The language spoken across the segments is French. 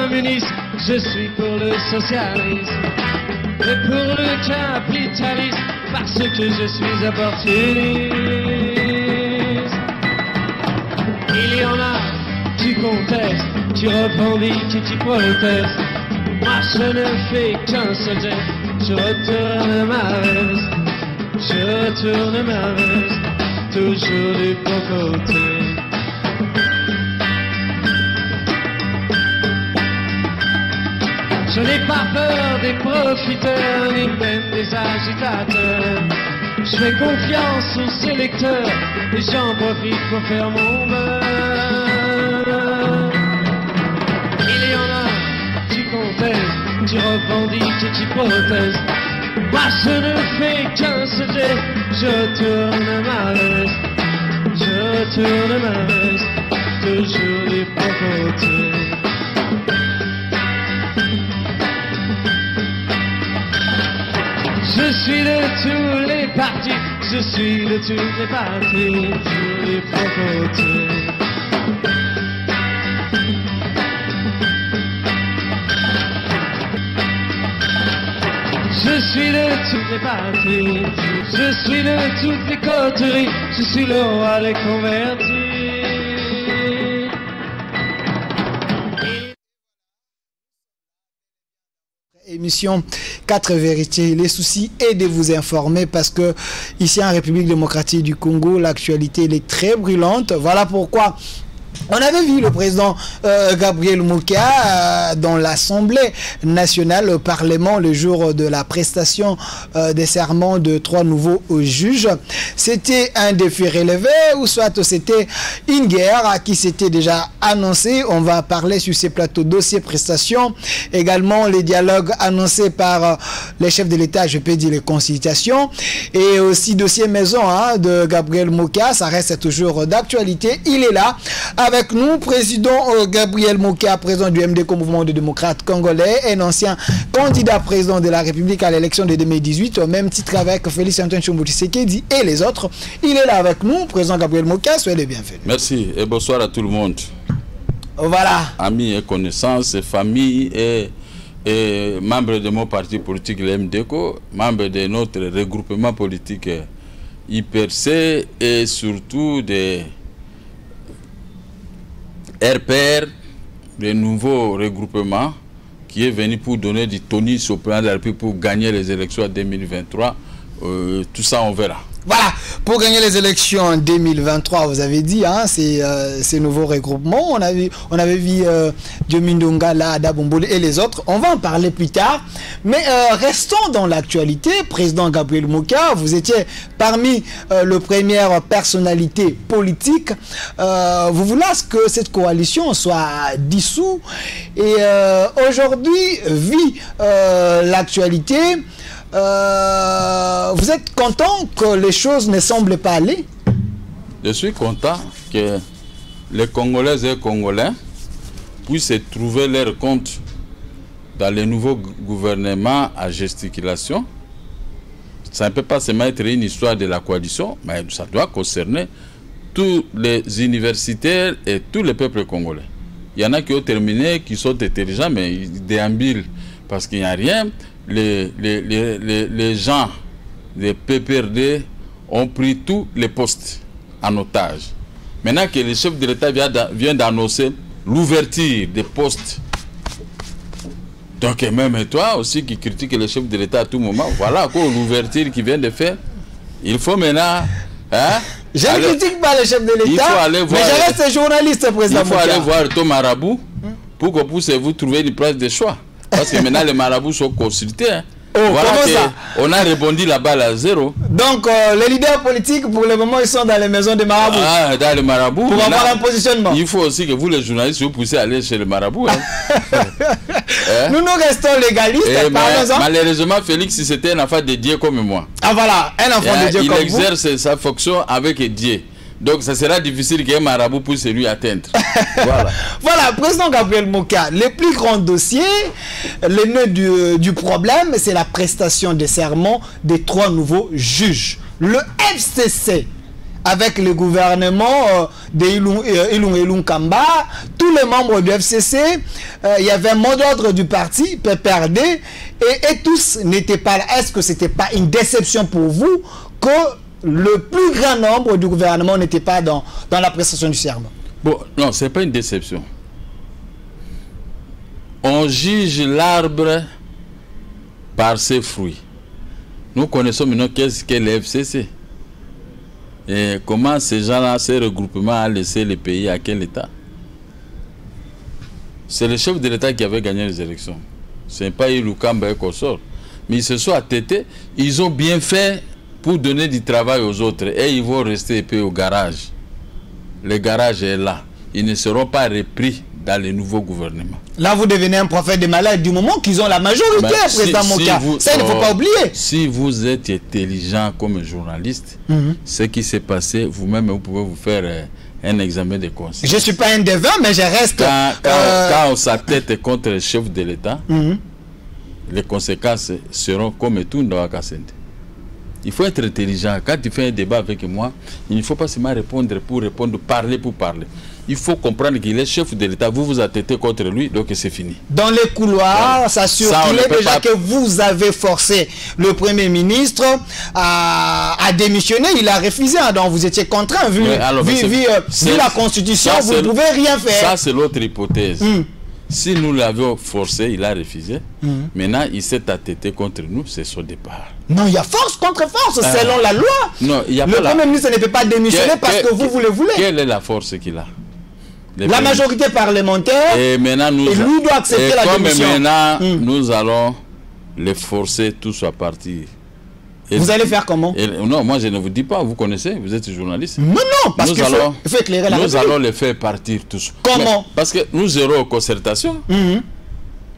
communiste, je suis pour le socialisme. Et pour le capitalisme, parce que je suis opportuniste. Il y en a qui contestent, qui revendiquent et qui protestent. Moi je ne fais qu'un seul geste, je retourne ma veste. Je retourne ma veste, toujours du bon côté. Je n'ai pas peur des profiteurs, ni même des agitateurs. Je fais confiance aux électeurs, et j'en profite pour faire mon beurre. Il y en a qui contestent, qui revendiquent et qui protestent. Moi je ne fais qu'un seul geste, je tourne ma veste. Je tourne ma veste, toujours du bon côté. Je suis de tous les partis, je suis de tous les partis, toujours du bon côté. Je suis de toutes les parties, je suis de toutes les coteries, je suis le roi des convertis. Émission 4 vérités, les soucis et de vous informer parce que ici en République démocratique du Congo, l'actualité elle est très brûlante. Voilà pourquoi on avait vu le président Gabriel Moukia dans l'Assemblée nationale au Parlement le jour de la prestation des serments de 3 nouveaux juges. C'était un défi relevé ou soit c'était une guerre qui s'était déjà annoncée. On va parler sur ces plateaux dossiers prestations. Également les dialogues annoncés par les chefs de l'État, je peux dire les consultations. Et aussi dossier maison de Gabriel Moukia, ça reste toujours d'actualité. Il est là avec nous, président Gabriel Moukia, président du MDC, Mouvement des démocrates congolais, un ancien candidat président de la République à l'élection de 2018, au même titre avec Félix Antoine Tshombo Tshisekedi et les autres. Il est là avec nous, président Gabriel Moukia, soyez les bienvenus. Merci et bonsoir à tout le monde. Voilà. Amis et connaissances, familles et membres de mon parti politique, le MDC, membres de notre regroupement politique IPRC et surtout des RPR, le nouveau regroupement qui est venu pour donner du tonus au président de la République pour gagner les élections en 2023. Tout ça, on verra. Voilà, pour gagner les élections en 2023, vous avez dit, ces nouveaux regroupements, on avait vu Diomindonga, Ada Bombole et les autres. On va en parler plus tard. Mais restons dans l'actualité. Président Gabriel Moukia, vous étiez parmi les premières personnalités politiques. Vous voulez que cette coalition soit dissoute. Et aujourd'hui, vu l'actualité, vous êtes content que les choses ne semblent pas aller? Je suis content que les Congolaises et Congolais puissent trouver leur compte dans les nouveaux gouvernements à gesticulation. Ça ne peut pas seulement être une histoire de la coalition, mais ça doit concerner tous les universitaires et tous les peuples congolais. Il y en a qui ont terminé, qui sont intelligents, mais ils déambulent parce qu'il n'y a rien. Les gens des PPRD ont pris tous les postes en otage. Maintenant que le chef de l'État vient d'annoncer l'ouverture des postes, donc même toi aussi qui critique le chef de l'État à tout moment, voilà encore l'ouverture qu'il vient de faire. Il faut maintenant... je ne critique pas le chef de l'État, mais je reste journaliste, président. Il faut aller voir ton marabout pour que vous trouver une place de choix. Parce que maintenant les marabouts sont consultés. Voilà comment ça? On a rebondi la balle à 0. Donc les leaders politiques pour le moment ils sont dans les maisons des marabouts. Ah, dans les marabouts. Pour avoir un positionnement. Il faut aussi que vous les journalistes vous puissiez aller chez les marabouts. Nous restons légalistes. Malheureusement Félix c'était un enfant de Dieu comme moi. Ah voilà, un enfant de Dieu comme vous. Il exerce sa fonction avec Dieu. Donc ça sera difficile qu'un marabout puisse lui atteindre. Voilà. Voilà, président Gabriel Moukia, le plus grand dossier, le nœud du problème, c'est la prestation de serment des 3 nouveaux juges. Le FCC avec le gouvernement de Ilung Kamba, tous les membres du FCC, il y avait un mot d'ordre du parti, PPRD, et tous n'étaient pas là. Est-ce que ce n'était pas une déception pour vous que le plus grand nombre du gouvernement n'était pas dans la prestation du serment? Bon, non, ce n'est pas une déception. On juge l'arbre par ses fruits. Nous connaissons maintenant qu'est-ce qu'est le FCC. Et comment ces gens-là, ces regroupements, ont laissé le pays à quel état? C'est le chef de l'État qui avait gagné les élections. Ce n'est pas Ilung Kamba qu'on sort. Mais ils se sont attêtés. Ils ont bien fait pour donner du travail aux autres. Et ils vont rester épais au garage. Le garage est là. Ils ne seront pas repris dans le nouveau gouvernement. Là, vous devenez un prophète des malades du moment qu'ils ont la majorité, président Moka. Ça, il ne faut pas oublier. Si vous êtes intelligent comme journaliste, ce qui s'est passé, vous-même, vous pouvez vous faire un examen de conscience. Je ne suis pas un devin, mais je reste... Quand on s'attête contre le chef de l'État, les conséquences seront comme tout dans la Kassende. Il faut être intelligent. Quand tu fais un débat avec moi, il ne faut pas seulement répondre pour répondre, parler pour parler. Il faut comprendre qu'il est chef de l'État. Vous vous attêtez contre lui, donc c'est fini. Dans les couloirs, ça circulait déjà que vous avez forcé le Premier ministre à démissionner. Il a refusé, donc vous étiez contraint. Vu la Constitution, vous ne pouvez rien faire. Ça, c'est l'autre hypothèse. Si nous l'avions forcé, il a refusé. Maintenant, il s'est attêté contre nous, c'est son départ. Non, il y a force contre force, selon la loi. Non, il y a le Premier ministre ne peut pas démissionner parce que vous le voulez. Quelle est la force qu'il a? La majorité parlementaire. Et maintenant, lui doit accepter la démission. Maintenant, nous allons les forcer tous à partir. Vous allez faire comment? Non, moi je ne vous dis pas, vous connaissez, vous êtes journaliste. Non, non, parce qu'il faut éclairer la République. Nous allons les faire partir tous. Comment? Parce que nous aurons concertation.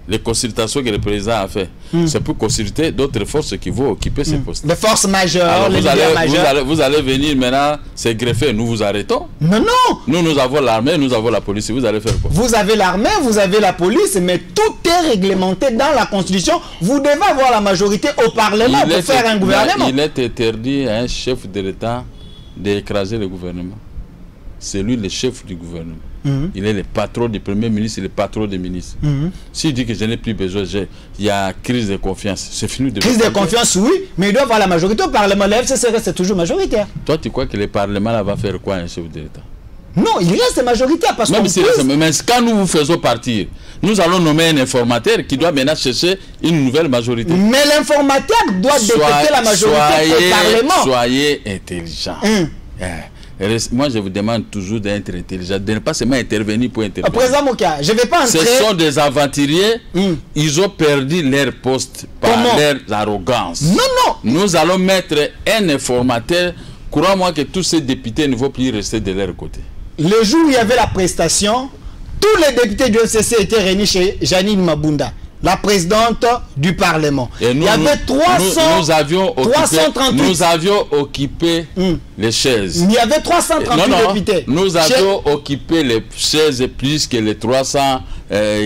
Les consultations que le président a fait, c'est pour consulter d'autres forces qui vont occuper ces postes. Les forces majeures, alors, les leaders majeurs. Vous allez venir maintenant se greffer, nous vous arrêtons. Non, non. Nous avons l'armée, nous avons la police, vous allez faire quoi? Vous avez l'armée, vous avez la police, mais tout est réglementé dans la Constitution. Vous devez avoir la majorité au Parlement pour faire un gouvernement. Il est interdit à un chef de l'État d'écraser le gouvernement. C'est lui le chef du gouvernement. Il est le patron du Premier ministre, le patron des ministres. S'il dit que je n'ai plus besoin, il y a crise de confiance. C'est fini de... Crise de confiance, oui, mais il doit avoir la majorité au Parlement. Le FCC reste toujours majoritaire. Toi, tu crois que le Parlement là, va faire quoi un chef de l'État? Non, il reste majoritaire parce que... Mais quand nous vous faisons partir, nous allons nommer un informateur qui doit maintenant chercher une nouvelle majorité. Mais l'informateur doit détecter la majorité au Parlement. Soyez intelligent. Moi, je vous demande toujours d'être intelligent, de ne pas seulement intervenir pour intervenir. Président Moka, je ne vais pas entrer... Ce sont des aventuriers, ils ont perdu leur poste par leur arrogance. Non, non. Nous allons mettre un informateur. Crois-moi que tous ces députés ne vont plus rester de leur côté. Le jour où il y avait la prestation, tous les députés du FCC étaient réunis chez Janine Mabunda, la présidente du Parlement. Et nous, il y avait 338. Nous avions occupé les chaises. Il y avait 338 députés. Nous avions occupé les chaises plus que les 300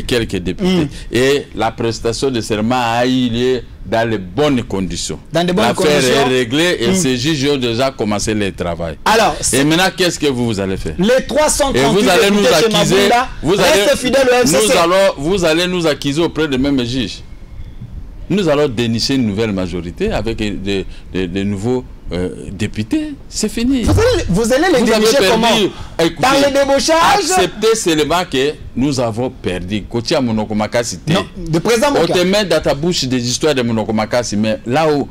quelques députés. Et la prestation de serment a eu lieu dans les bonnes conditions. L'affaire est réglée et ces juges ont déjà commencé le travail. Alors, et maintenant, qu'est-ce que vous allez faire? Les 338 et vous allez nous accuser. Vous allez nous accuser auprès des mêmes juges. Nous allons dénicher une nouvelle majorité avec de nouveaux députés. C'est fini. Vous allez les dénicher comment? Écoutez, par le débauchage? Acceptez seulement que nous avons perdu. Non, de président Moka. On te met dans ta bouche des histoires de Monokomakasi, mais là où,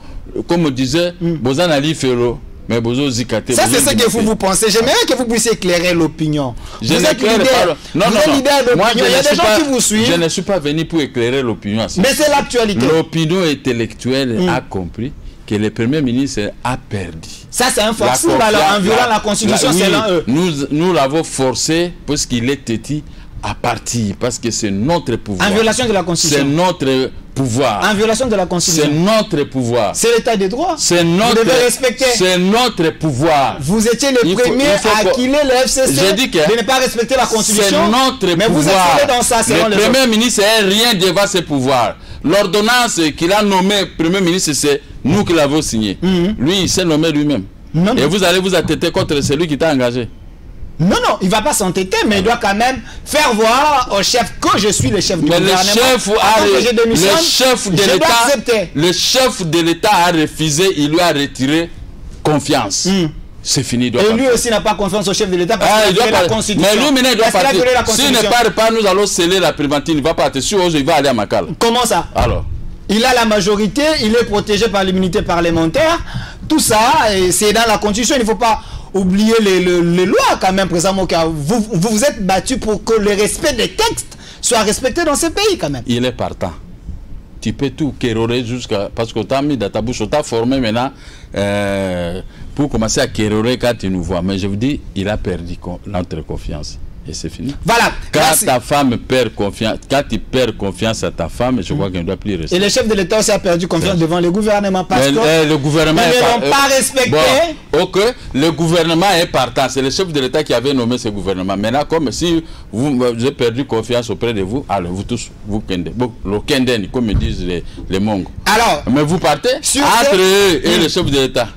comme on disait, Bozan Ali Ferro, mais Bozo Zikate. Ça, c'est ce que vous pensez. J'aimerais que vous puissiez éclairer l'opinion. Vous êtes leader. Non, non, non. Moi, il y a des gens qui vous suivent. Je ne suis pas venu pour éclairer l'opinion. Mais c'est l'actualité. L'opinion intellectuelle a compris que le Premier ministre a perdu. Ça, c'est un forcing en violant la Constitution, selon eux. Nous l'avons forcé parce qu'il est têtu à partir, parce que c'est notre pouvoir. En violation de la Constitution. C'est notre pouvoir. En violation de la Constitution. C'est notre pouvoir. C'est l'état de droit. C'est notre... Vous devez respecter. C'est notre pouvoir. Vous étiez le premier à acquiler le FCC de ne pas respecter la Constitution. C'est notre pouvoir. Mais vous êtes dans ça, selon le Premier ministre n'est rien devant ses pouvoirs. L'ordonnance qu'il a nommé Premier ministre, c'est nous qui l'avons signé. Lui, il s'est nommé lui-même. Non, Et non. vous allez vous attêter contre celui qui t'a engagé. Non, non, il ne va pas s'entêter, mais il doit quand même faire voir au chef que je suis le chef du Mais gouvernement. le chef de l'État a refusé, il lui a retiré confiance. C'est fini. Et lui aussi n'a pas confiance au chef de l'État parce qu'il a la Constitution. Mais lui, maintenant, il doit partir. S'il ne part pas, nous allons sceller la primature. Il va partir. Si il va aller à Makala. Comment ça? Alors. Il a la majorité, il est protégé par l'immunité parlementaire. Tout ça, c'est dans la Constitution. Il ne faut pas oublier les lois quand même, président Moka. Vous vous êtes battu pour que le respect des textes soit respecté dans ce pays quand même. Il est partant. Tu peux tout kérorer jusqu'à... Parce que tu as mis dans ta bouche, tu t'as formé maintenant pour commencer à kérorer quand tu nous vois. Mais je vous dis, il a perdu notre confiance. Et c'est fini. Voilà. Quand merci. ta femme perd confiance, quand tu perds confiance à ta femme, je vois qu'il ne doit plus rester. Et le chef de l'État aussi a perdu confiance devant le gouvernement parce que le gouvernement ils ne l'ont pas respecté. Bon, ok, le gouvernement est partant. C'est le chef de l'État qui avait nommé ce gouvernement. Maintenant, comme si vous avez perdu confiance auprès de vous, alors vous tous, vous kendez. Le kenden, comme disent les Mongos. Alors, mais vous partez entre eux et le chef de l'État.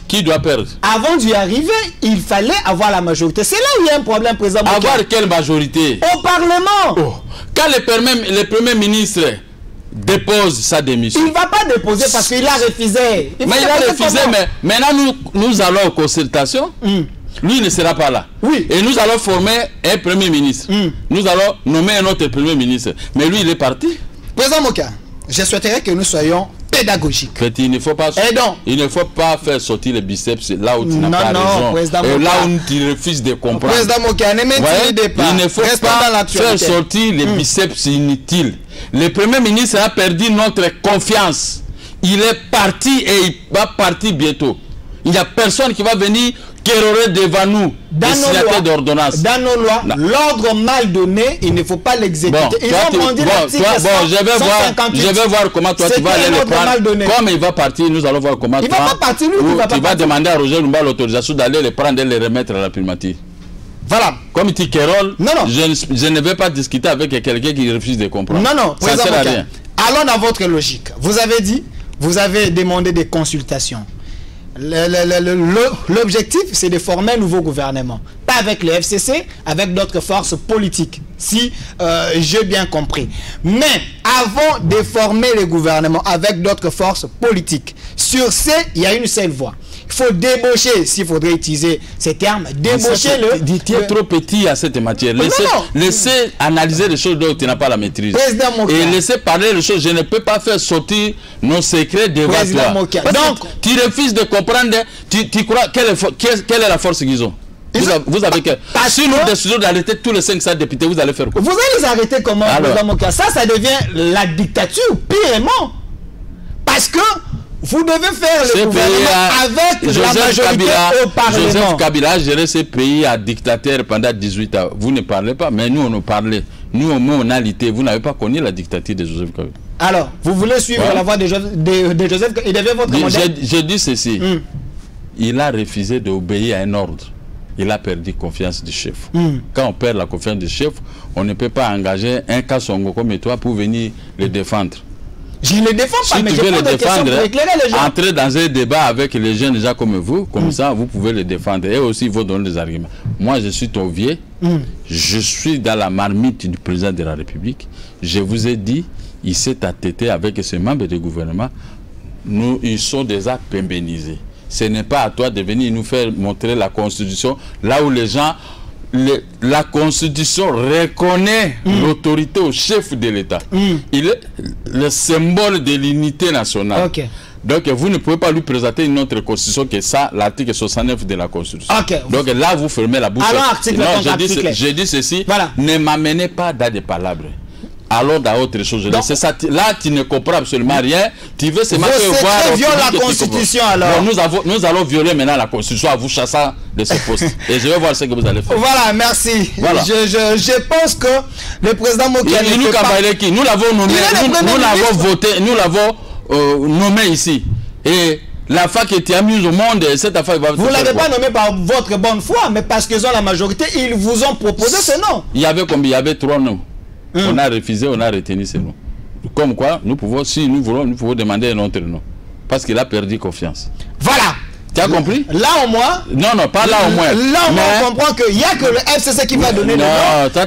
Qui doit perdre? Avant d'y arriver, il fallait avoir la majorité. C'est là où il y a un problème, président. Avoir quelle majorité? Au Parlement. Oh. Quand le Premier ministre dépose sa démission. Il ne va pas déposer parce qu'il a refusé. Mais il a refusé, mais maintenant nous allons aux consultations. Lui ne sera pas là. Oui. Et nous allons former un Premier ministre. Nous allons nommer un autre Premier ministre. Mais lui, il est parti. Président Moka, je souhaiterais que nous soyons pédagogiques. Il ne faut pas, il ne faut pas faire sortir les biceps là où tu n'as pas raison. Et là où tu refuses de comprendre. Président Moka, ne m'intimidez pas. Il ne faut pas faire sortir les biceps inutiles. Le Premier ministre a perdu notre confiance. Il est parti et il va partir bientôt. Il n'y a personne qui va venir kérorer devant nous des signataires d'ordonnance. Dans nos lois, l'ordre mal donné, il ne faut pas l'exécuter. Je vais voir comment toi tu vas aller le prendre. Comme il va partir, nous allons voir comment il va pas partir, tu vas demander à Roger Lumba l'autorisation d'aller les prendre et les remettre à la primature. Voilà. Comme tu kéroles, je ne vais pas discuter avec quelqu'un qui refuse de comprendre. Non, non, ça sert à rien. Allons dans votre logique. Vous avez dit, vous avez demandé des consultations. L'objectif, c'est de former un nouveau gouvernement. Pas avec le FCC, avec d'autres forces politiques, si j'ai bien compris. Mais avant de former le gouvernement avec d'autres forces politiques, sur ce, il y a une seule voie. Il faut débaucher, s'il faudrait utiliser ces termes, débaucher le... Tu es trop petit à cette matière. Laissez analyser les choses dont tu n'as pas la maîtrise. Et laissez parler les choses. Je ne peux pas faire sortir nos secrets devant toi. Donc, tu refuses de comprendre. Tu crois quelle est la force qu'ils ont? Vous avez que... Si nous décidons d'arrêter tous les 500 députés, vous allez faire quoi? Vous allez les arrêter comment? Ça devient la dictature, pirement. Parce que vous devez faire le gouvernement avec la majorité au Parlement. Joseph Kabila a géré ce pays à dictateur pendant 18 ans. Vous ne parlez pas, mais nous on nous parlait. Nous on a lutté. Vous n'avez pas connu la dictature de Joseph Kabila. Alors, vous voulez suivre la voie de Joseph Kabila? Il devient votre modèle. J'ai dit ceci. Il a refusé d'obéir à un ordre. Il a perdu confiance du chef. Quand on perd la confiance du chef, on ne peut pas engager un Kassongo comme toi pour venir le défendre. Je ne le défends pas, mais je pose des questions pour éclairer les gens. Entrez dans un débat avec les jeunes déjà comme vous, comme ça vous pouvez le défendre. Et aussi, il faut donner des arguments. Moi, je suis ton vieux, je suis dans la marmite du président de la République. Je vous ai dit, il s'est attêté avec ses membres du gouvernement. Ils sont déjà pémbénisés. Ce n'est pas à toi de venir nous faire montrer la Constitution, là où les gens... La Constitution reconnaît l'autorité au chef de l'État. Il est le symbole de l'unité nationale. Donc vous ne pouvez pas lui présenter une autre Constitution que ça, l'article 69 de la Constitution. Donc là vous fermez la bouche. Alors, je dis ceci, ne m'amenez pas dans des palabres. Alors dans autre chose. C'est ça, là tu ne comprends absolument rien. Tu veux seulement voir la Constitution alors. Bon, nous allons violer maintenant la Constitution à vous chassant de ce poste. Et je vais voir ce que vous allez faire. Voilà, merci. Voilà. Je pense que le président Mokia nous l'avons nommé, nous l'avons voté, nous l'avons nommé ici. Et la fois que tu as mise au monde, cette affaire va... Vous ne l'avez pas nommé par votre bonne foi, mais parce qu'ils ont la majorité, ils vous ont proposé ce nom. Il y avait combien? Il y avait 3 noms. On a refusé, on a retenu ces noms. Comme quoi, nous pouvons, si nous voulons, nous pouvons demander un autre nom. Parce qu'il a perdu confiance. Voilà. Tu as compris? Là au moins. Non, pas là au moins. Là au moins, on comprend qu'il n'y a que le FCC qui va donner le nom.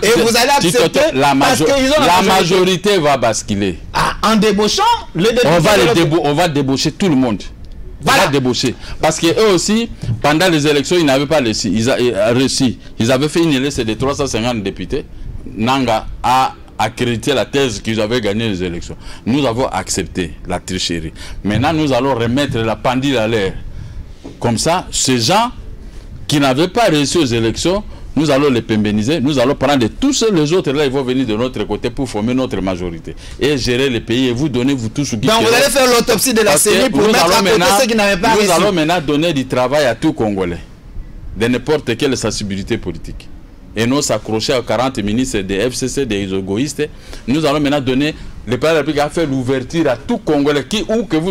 Et vous allez accepter la majorité va basculer. Ah, en débauchant on va débaucher tout le monde. Voilà. On va débaucher. Parce qu'eux aussi, pendant les élections, ils n'avaient pas réussi. Ils avaient fait une liste de 350 députés. Nanga a accrédité la thèse qu'ils avaient gagné les élections. Nous avons accepté la tricherie. Maintenant, nous allons remettre la pendule à l'air. Comme ça, ces gens qui n'avaient pas réussi aux élections, nous allons les pénaliser. Nous allons prendre tous les autres là, ils vont venir de notre côté pour former notre majorité et gérer le pays et vous donner vous tous. Donc vous allez faire l'autopsie de la CENI pour mettre à côté ceux qui n'avaient pas réussi. Nous allons maintenant donner du travail à tout Congolais, de n'importe quelle sensibilité politique. Et non s'accrocher aux 40 ministres des FCC, des égoïstes. Nous allons maintenant donner, le président de la République a fait l'ouverture à tout Congolais,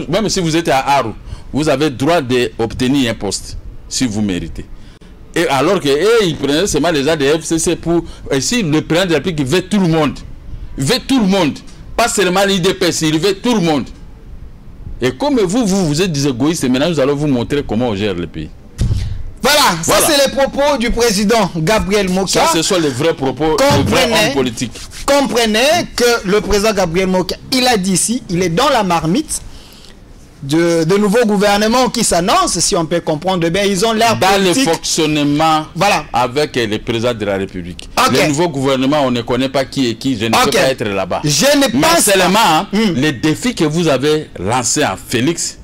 même si vous êtes à Aru, vous avez droit d'obtenir un poste, si vous méritez. Et alors que ils prenaient seulement les gens des FCC pour... Et si le président de la République veut tout le monde, pas seulement l'IDPS, il veut tout le monde. Et comme vous êtes des égoïstes, maintenant nous allons vous montrer comment on gère le pays. Voilà, ça c'est les propos du président Gabriel Mokia. Ça, ce sont les vrais propos, les vrais hommes politiques. Comprenez que le président Gabriel Mokia, il a dit ici, il est dans la marmite de nouveaux gouvernements qui s'annoncent, si on peut comprendre bien, ils ont l'air politique. Dans le fonctionnement avec les présidents de la République. Les nouveaux gouvernements, on ne connaît pas qui est qui, je ne peux pas être là-bas. Mais seulement, les défis que vous avez lancés à Félix,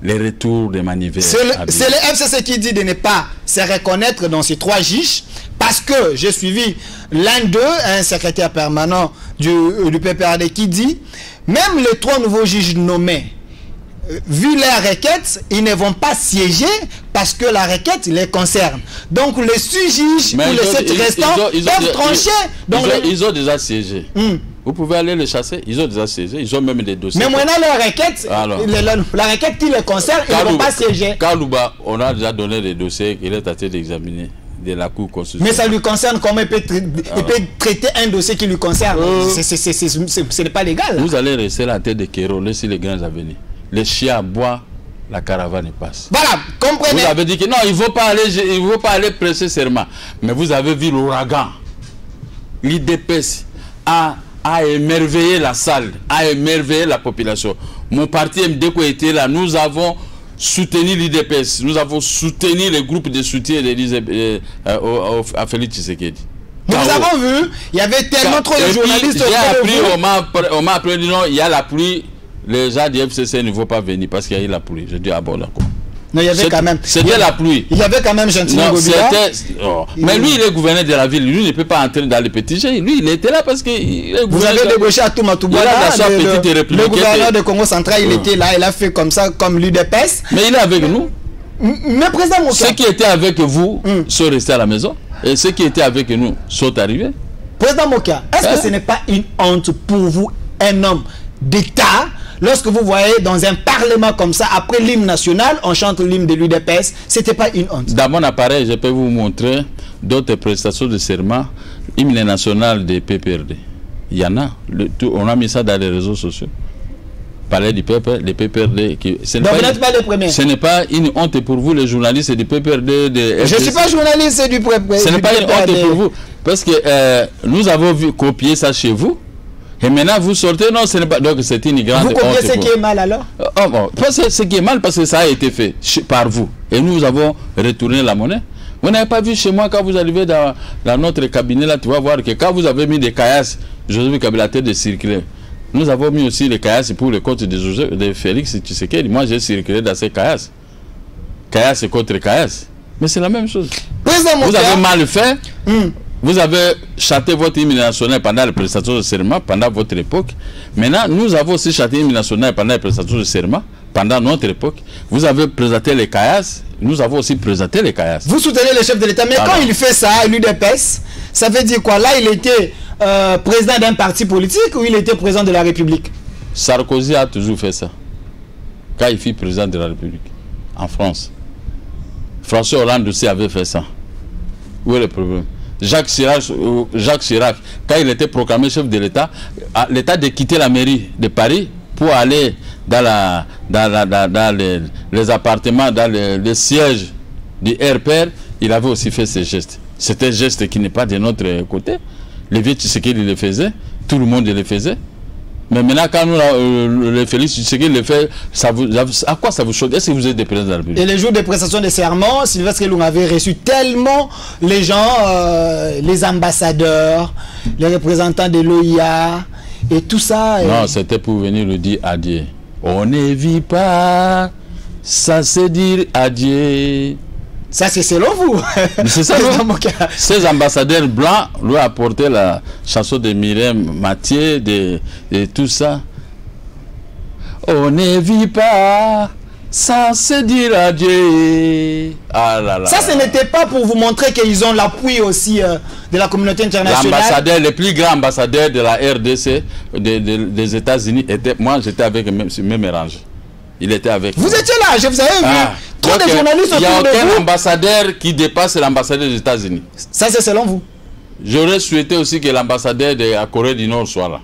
les retours des manivelles. C'est le FCC qui dit de ne pas se reconnaître dans ces 3 juges, parce que j'ai suivi l'un d'eux, un secrétaire permanent du PPRD, qui dit même les 3 nouveaux juges nommés, vu leur requête, ils ne vont pas siéger parce que la requête les concerne. Donc les 6 juges ou les 7 restants peuvent trancher. Ils ont déjà siégé. Vous pouvez aller les chasser, ils ont déjà siégé, ils ont même des dossiers. Mais maintenant la requête, la requête qui les concerne, ils ne vont pas siéger. Kalouba, on a déjà donné des dossiers qu'il est à train d'examiner de la Cour constitutionnelle. Mais ça lui concerne comment il peut traiter un dossier qui lui concerne. Ce n'est pas légal. Vous allez rester la tête de Kéro, laissez les grands avenir. Les chiens boivent, la caravane passe. Voilà, comprenez. Vous avez dit que non, il ne faut pas aller prêcher serment. Mais vous avez vu l'ouragan. L'IDPS a émerveillé la salle, a émerveillé la population. Mon parti MDECO était là. Nous avons soutenu l'IDPS. Nous avons soutenu les groupes de soutien à Félix Tshisekedi. Nous avons vu, il y avait tellement trop de journalistes. On m'a appris, non, il y a la pluie. Les gens du FCC ne vont pas venir parce qu'il y a eu la pluie. Je dis, ah bon, d'accord. Non, il y avait quand même. C'était la pluie. Il y avait quand même Gentiment Gobila. Mais lui, il est gouverneur de la ville. Lui, il ne peut pas entrer dans les petits jets. Lui, il était là parce que. Vous avez débauché à Toumatouboula. Le gouverneur de Congo Central, il était là. Il a fait comme ça, comme l'UDPS. Mais il est avec nous. Mais président Mokia. Ceux qui étaient avec vous sont restés à la maison. Et ceux qui étaient avec nous sont arrivés. Président Mokia, est-ce que ce n'est pas une honte pour vous, un homme d'État, lorsque vous voyez dans un parlement comme ça, après l'hymne national, on chante l'hymne de l'UDPS, c'était pas une honte? Dans mon appareil, je peux vous montrer d'autres prestations de serment, hymne national des PPRD. Il y en a. On a mis ça dans les réseaux sociaux. Parler du peuple, des PPRD. Ce n'est pas une honte pour vous, les journalistes du PPRD. Je ne suis pas journaliste du PPRD. Ce n'est pas une honte pour vous. Parce que nous avons vu copier ça chez vous. Et maintenant vous sortez, non, ce n'est pas. Donc c'est une grande honte. Vous copiez ce qui est mal alors? Ce qui est mal parce que ça a été fait par vous. Et nous avons retourné la monnaie. Vous n'avez pas vu chez moi quand vous arrivez dans notre cabinet là, tu vas voir que quand vous avez mis des caillasses, Joseph Kabila de circuler. Nous avons mis aussi les caillasses pour le compte de Félix Tshisekedi. Moi j'ai circulé dans ces caillasses. Caillasses contre caillasses. Mais c'est la même chose. Vous avez mal fait. Vous avez chanté votre hymne national pendant les prestations de serment, pendant votre époque. Maintenant, nous avons aussi chanté l'hymne national pendant les prestations de serment, pendant notre époque. Vous avez présenté les caillasses, nous avons aussi présenté les caillasses. Vous soutenez le chef de l'État, mais quand il fait ça à l'UDPS, ça veut dire quoi? Là, il était président d'un parti politique ou il était président de la République? Sarkozy a toujours fait ça. Quand il fut président de la République, en France. François Hollande aussi avait fait ça. Où est le problème? Jacques Chirac, quand il était proclamé chef de l'État, l'État de quitter la mairie de Paris pour aller dans les appartements, dans les sièges du RPR, il avait aussi fait ce geste. C'était un geste qui n'est pas de notre côté. Les vieux Tshisekedi le faisaient, tout le monde le faisait. Mais maintenant, quand nous le Félix Tshisekedi le fait, à quoi ça vous choque? Est-ce que vous êtes des présidents de la République? Et les jours de prestation de serment, Sylvestre Ilunga avait reçu tellement les gens, les ambassadeurs, les représentants de l'OIA et tout ça. Non, c'était pour venir lui dire adieu. On ne vit pas, ça c'est dire adieu. Ça, c'est selon vous. C'est ça, ces ambassadeurs blancs lui apporté la chanson de Myriam Mathieu, de tout ça. On ne vit pas, ça c'est dire adieu. Ah là là. Ça, ce n'était pas pour vous montrer qu'ils ont l'appui aussi de la communauté internationale. L'ambassadeur, le plus grand ambassadeur de la RDC, des États-Unis, moi j'étais avec même range. Il était avec vous. Vous étiez là, je vous avais vu. Trop de journalistes autour de vous. Il n'y a aucun ambassadeur qui dépasse l'ambassadeur des États-Unis. Ça, c'est selon vous? J'aurais souhaité aussi que l'ambassadeur de la Corée du Nord soit là.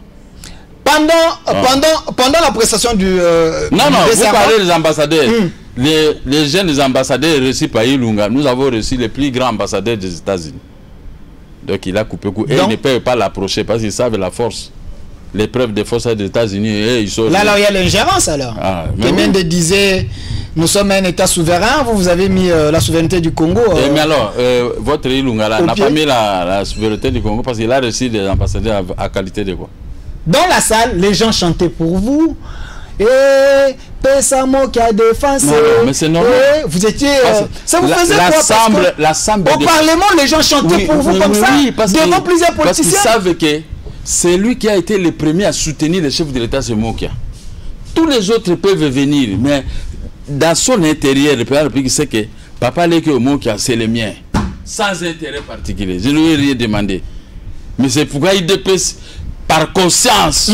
Pendant la prestation du... non, vous parlez des ambassadeurs. Les jeunes ambassadeurs reçus par Ilunga, nous avons reçu les plus grands ambassadeurs des États-Unis. Donc il a coupé coup. Et ils ne peuvent pas l'approcher parce qu'ils savent la force. Les preuves de force des États-Unis. Là, il y a l'ingérence alors. Mende disait, nous sommes un État souverain, vous avez mis la souveraineté du Congo. Mais alors, votre Ilunga n'a pas mis la souveraineté du Congo parce qu'il a reçu des ambassadeurs à qualité de quoi? Dans la salle, les gens chantaient pour vous. Et Pesamo qui a défendu. Non, mais c'est normal. Vous étiez. Ça vous faisait quoi? Au Parlement, les gens chantaient pour vous comme ça, devant plusieurs politiciens. Parce qu'ils savent que c'est lui qui a été le premier à soutenir le chef de l'État, c'est Mokia. Tous les autres peuvent venir, mais dans son intérieur, le président de la République sait que Papa Leke Mokia, c'est le mien. Sans intérêt particulier. Je ne lui ai rien demandé. Mais c'est pourquoi il dépêche par conscience.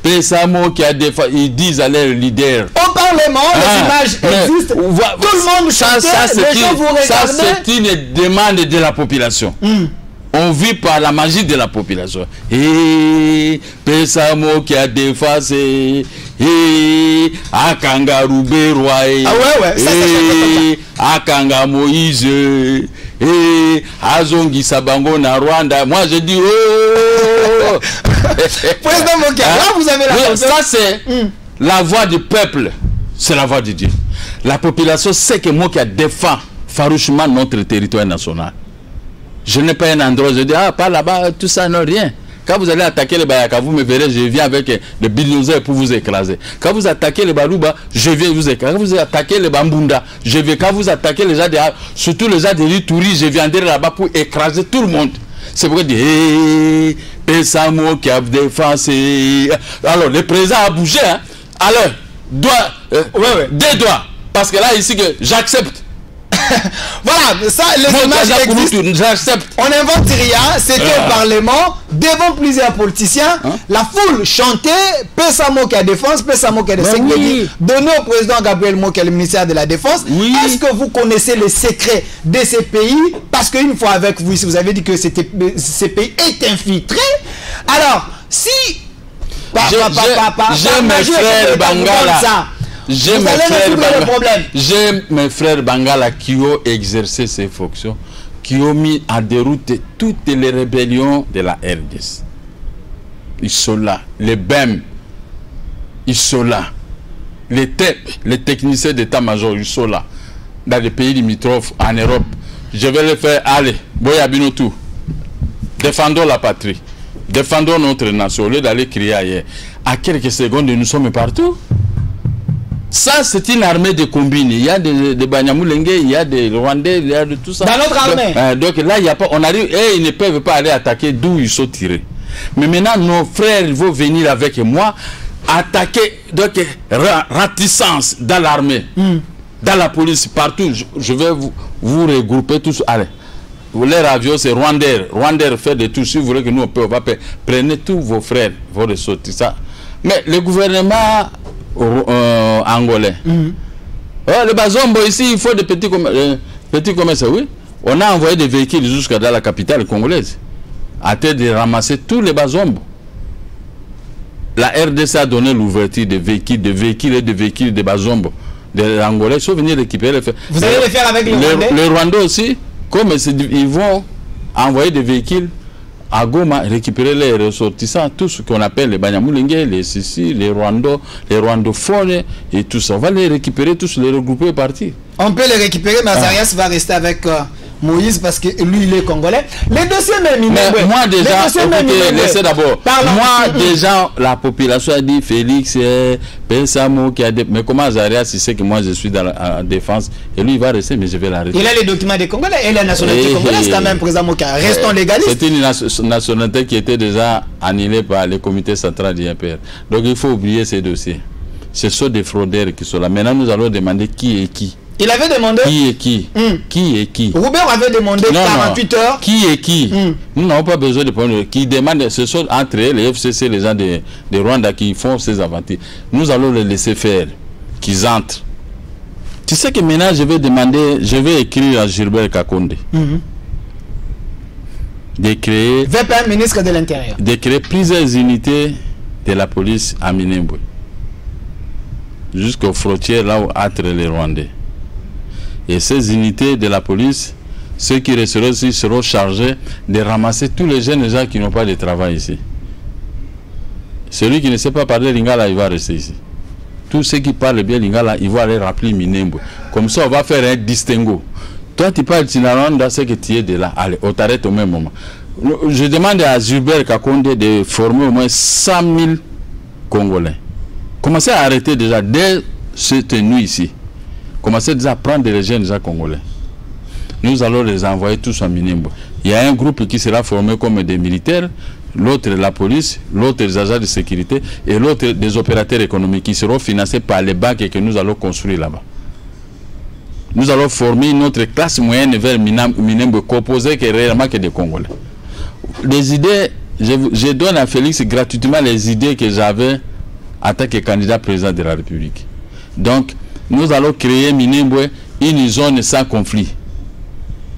Pesamo qui a défendu, ils disent à leur leader. Au Parlement, les images existent. Tout le monde chante, les gens vous regardez. Ça, c'est une demande de la population. On vit par la magie de la population. Et Pesamo qui a défacé. Et Akanga Rouberoi. Et Akanga Moïse. Et Azongi Sabango na Rwanda. Moi je dis oh. Président Mokia, là vous avez la oui, ça c'est la voix du peuple. C'est la voix de Dieu. La population sait que Mokia défend farouchement notre territoire national. Je n'ai pas un endroit, je dis, pas là-bas, tout ça, non, rien. Quand vous allez attaquer les Bayaka, vous me verrez, je viens avec le bulldozer pour vous écraser. Quand vous attaquez les Balouba, je viens vous écraser. Quand vous attaquez les Bambunda, je viens. Quand vous attaquez les gens de, surtout les gens de Rituri, je viendrai là-bas pour écraser tout le monde. C'est pourquoi je dis, Pesamo qui a défensé. Alors, le président a bougé, hein. Alors, deux doigts. Parce que là, ici, que j'accepte. Voilà, ça, les images existent. On n'invente rien, c'était au Parlement, devant plusieurs politiciens, la foule chantait, Pesamo qui a défense, Pesamo qui a défense, donné au président Gabriel Mokia, le ministère de la Défense. Est-ce que vous connaissez les secrets de ces pays? Parce qu'une fois avec vous, si vous avez dit que ces pays est infiltré, alors, si... J'ai mes frères Bangala. J'ai mes frères Bangala qui ont exercé ces fonctions, qui ont mis en déroute toutes les rébellions de la RDC. Ils sont là. Les BEM, ils sont là. Les techniciens d'état-major, ils sont là. Dans les pays limitrophes, en Europe. Je vais les faire, allez, Boyabino tout. Défendons la patrie. Défendons notre nation. Au lieu d'aller crier ailleurs. À quelques secondes, nous sommes partout. Ça, c'est une armée de combines. Il y a des Banyamulenge, il y a des Rwandais, il y a de tout ça. Dans notre armée. Donc là, il y a pas, on arrive, et ils ne peuvent pas aller attaquer d'où ils sont tirés. Mais maintenant, nos frères vont venir avec moi, attaquer, donc, réticence dans l'armée, dans la police, partout. Je vais vous regrouper tous. Allez. Les avions, c'est Rwandais. Rwandais fait de tout. Si vous voulez que nous, on peut pas faire. Prenez tous vos frères, vos ressortir ça. Mais le gouvernement angolais. Le Bazombo ici, il faut des petits commerces, oui. On a envoyé des véhicules jusqu'à dans la capitale congolaise, à tête de ramasser tous les Bazombo. la RDC a donné l'ouverture des véhicules de Bazombo, des Angolais, ils sont venus récupérer les faits. Vous allez le faire avec les Rwandais? Les Rwandais aussi, comme ils vont envoyer des véhicules à Goma, récupérer les ressortissants, tout ce qu'on appelle les Banyamulenge, les Sissi, les Rwandophones et tout ça. On va les récupérer tous, les regrouper et partir. On peut les récupérer, mais Azarias va rester avec Moïse parce que lui, il est congolais. Les dossiers même, moi déjà, laissez d'abord. Moi déjà, la population a dit Félix, Pensamo qui a dit, mais comment Azarias, il sait que moi je suis dans la défense et lui il va rester, mais je vais l'arrêter. Il a les documents des Congolais et la nationalité congolaise quand même, président Moka. Restons légalistes. C'est une nationalité qui était déjà annulée par le comité central du MPR. Donc il faut oublier ces dossiers. Ce sont des fraudeurs qui sont là. Maintenant nous allons demander qui est qui. Il avait demandé. Qui est qui? Qui est qui? Robert avait demandé 48 heures. Qui est qui? Nous n'avons pas besoin de prendre. Qui demande, ce sont entre eux, les FCC, les gens de Rwanda qui font ces aventures. Nous allons les laisser faire, qu'ils entrent. Tu sais que maintenant je vais écrire à Gilbert Kakonde de créer. VPN ministre de l'Intérieur. De créer plusieurs unités de la police à Minembwe, jusqu'aux frontières là où entre les Rwandais. Et ces unités de la police, ceux qui resteront ici seront chargés de ramasser tous les jeunes gens qui n'ont pas de travail ici. Celui qui ne sait pas parler Lingala, il va rester ici. Tous ceux qui parlent bien Lingala, ils vont aller rappeler Minembwe. Comme ça, on va faire un distinguo. Toi, tu parles Tinaranda, c'est que tu es de là. Allez, on t'arrête au même moment. Je demande à Gilbert Kakonde de former au moins 100 000 Congolais. Commencez à arrêter déjà dès cette nuit ici. Commencez déjà à prendre les jeunes congolais. Nous allons les envoyer tous à Minembwe. Il y a un groupe qui sera formé comme des militaires, l'autre la police, l'autre les agents de sécurité et l'autre des opérateurs économiques qui seront financés par les banques que nous allons construire là-bas. Nous allons former notre classe moyenne vers Minembwe composée réellement que des Congolais. Les idées, je donne à Félix gratuitement les idées que j'avais en tant que candidat président de la République. Donc, nous allons créer Minembwe une zone sans conflit.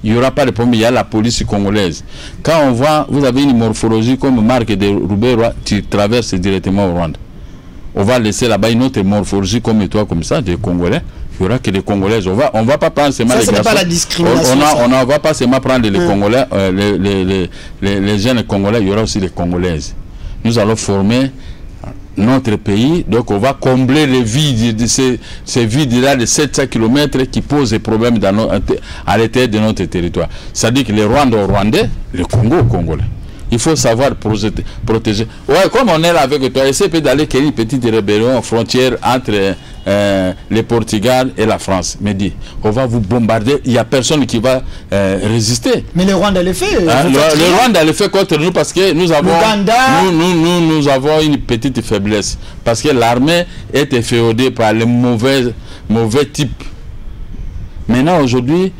Il n'y aura pas de problème, il y a la police congolaise. Quand on voit, vous avez une morphologie comme marque de Roubaix, tu traverses directement au Rwanda. On va laisser là-bas une autre morphologie comme toi, comme ça, des Congolais. Il n'y aura que des Congolaises. On va pas prendre seulement les garçons. Pas la discrimination. On ne va pas seulement prendre les Congolais, les jeunes Congolais, il y aura aussi les Congolaises. Nous allons former notre pays, donc on va combler les vides de ces vides-là de 700 km qui posent des problèmes à l'intérieur de notre territoire. C'est-à-dire que les Rwandais, les Congolais. Il faut savoir protéger. Ouais, comme on est là avec toi, essaie d'aller créer une petite rébellion frontière entre le Portugal et la France. Mais dis, on va vous bombarder, il n'y a personne qui va résister. Mais le Rwanda le fait. Le Rwanda le fait contre nous parce que nous avons, nous avons une petite faiblesse. Parce que l'armée est efféodée par les mauvais types. Maintenant, aujourd'hui,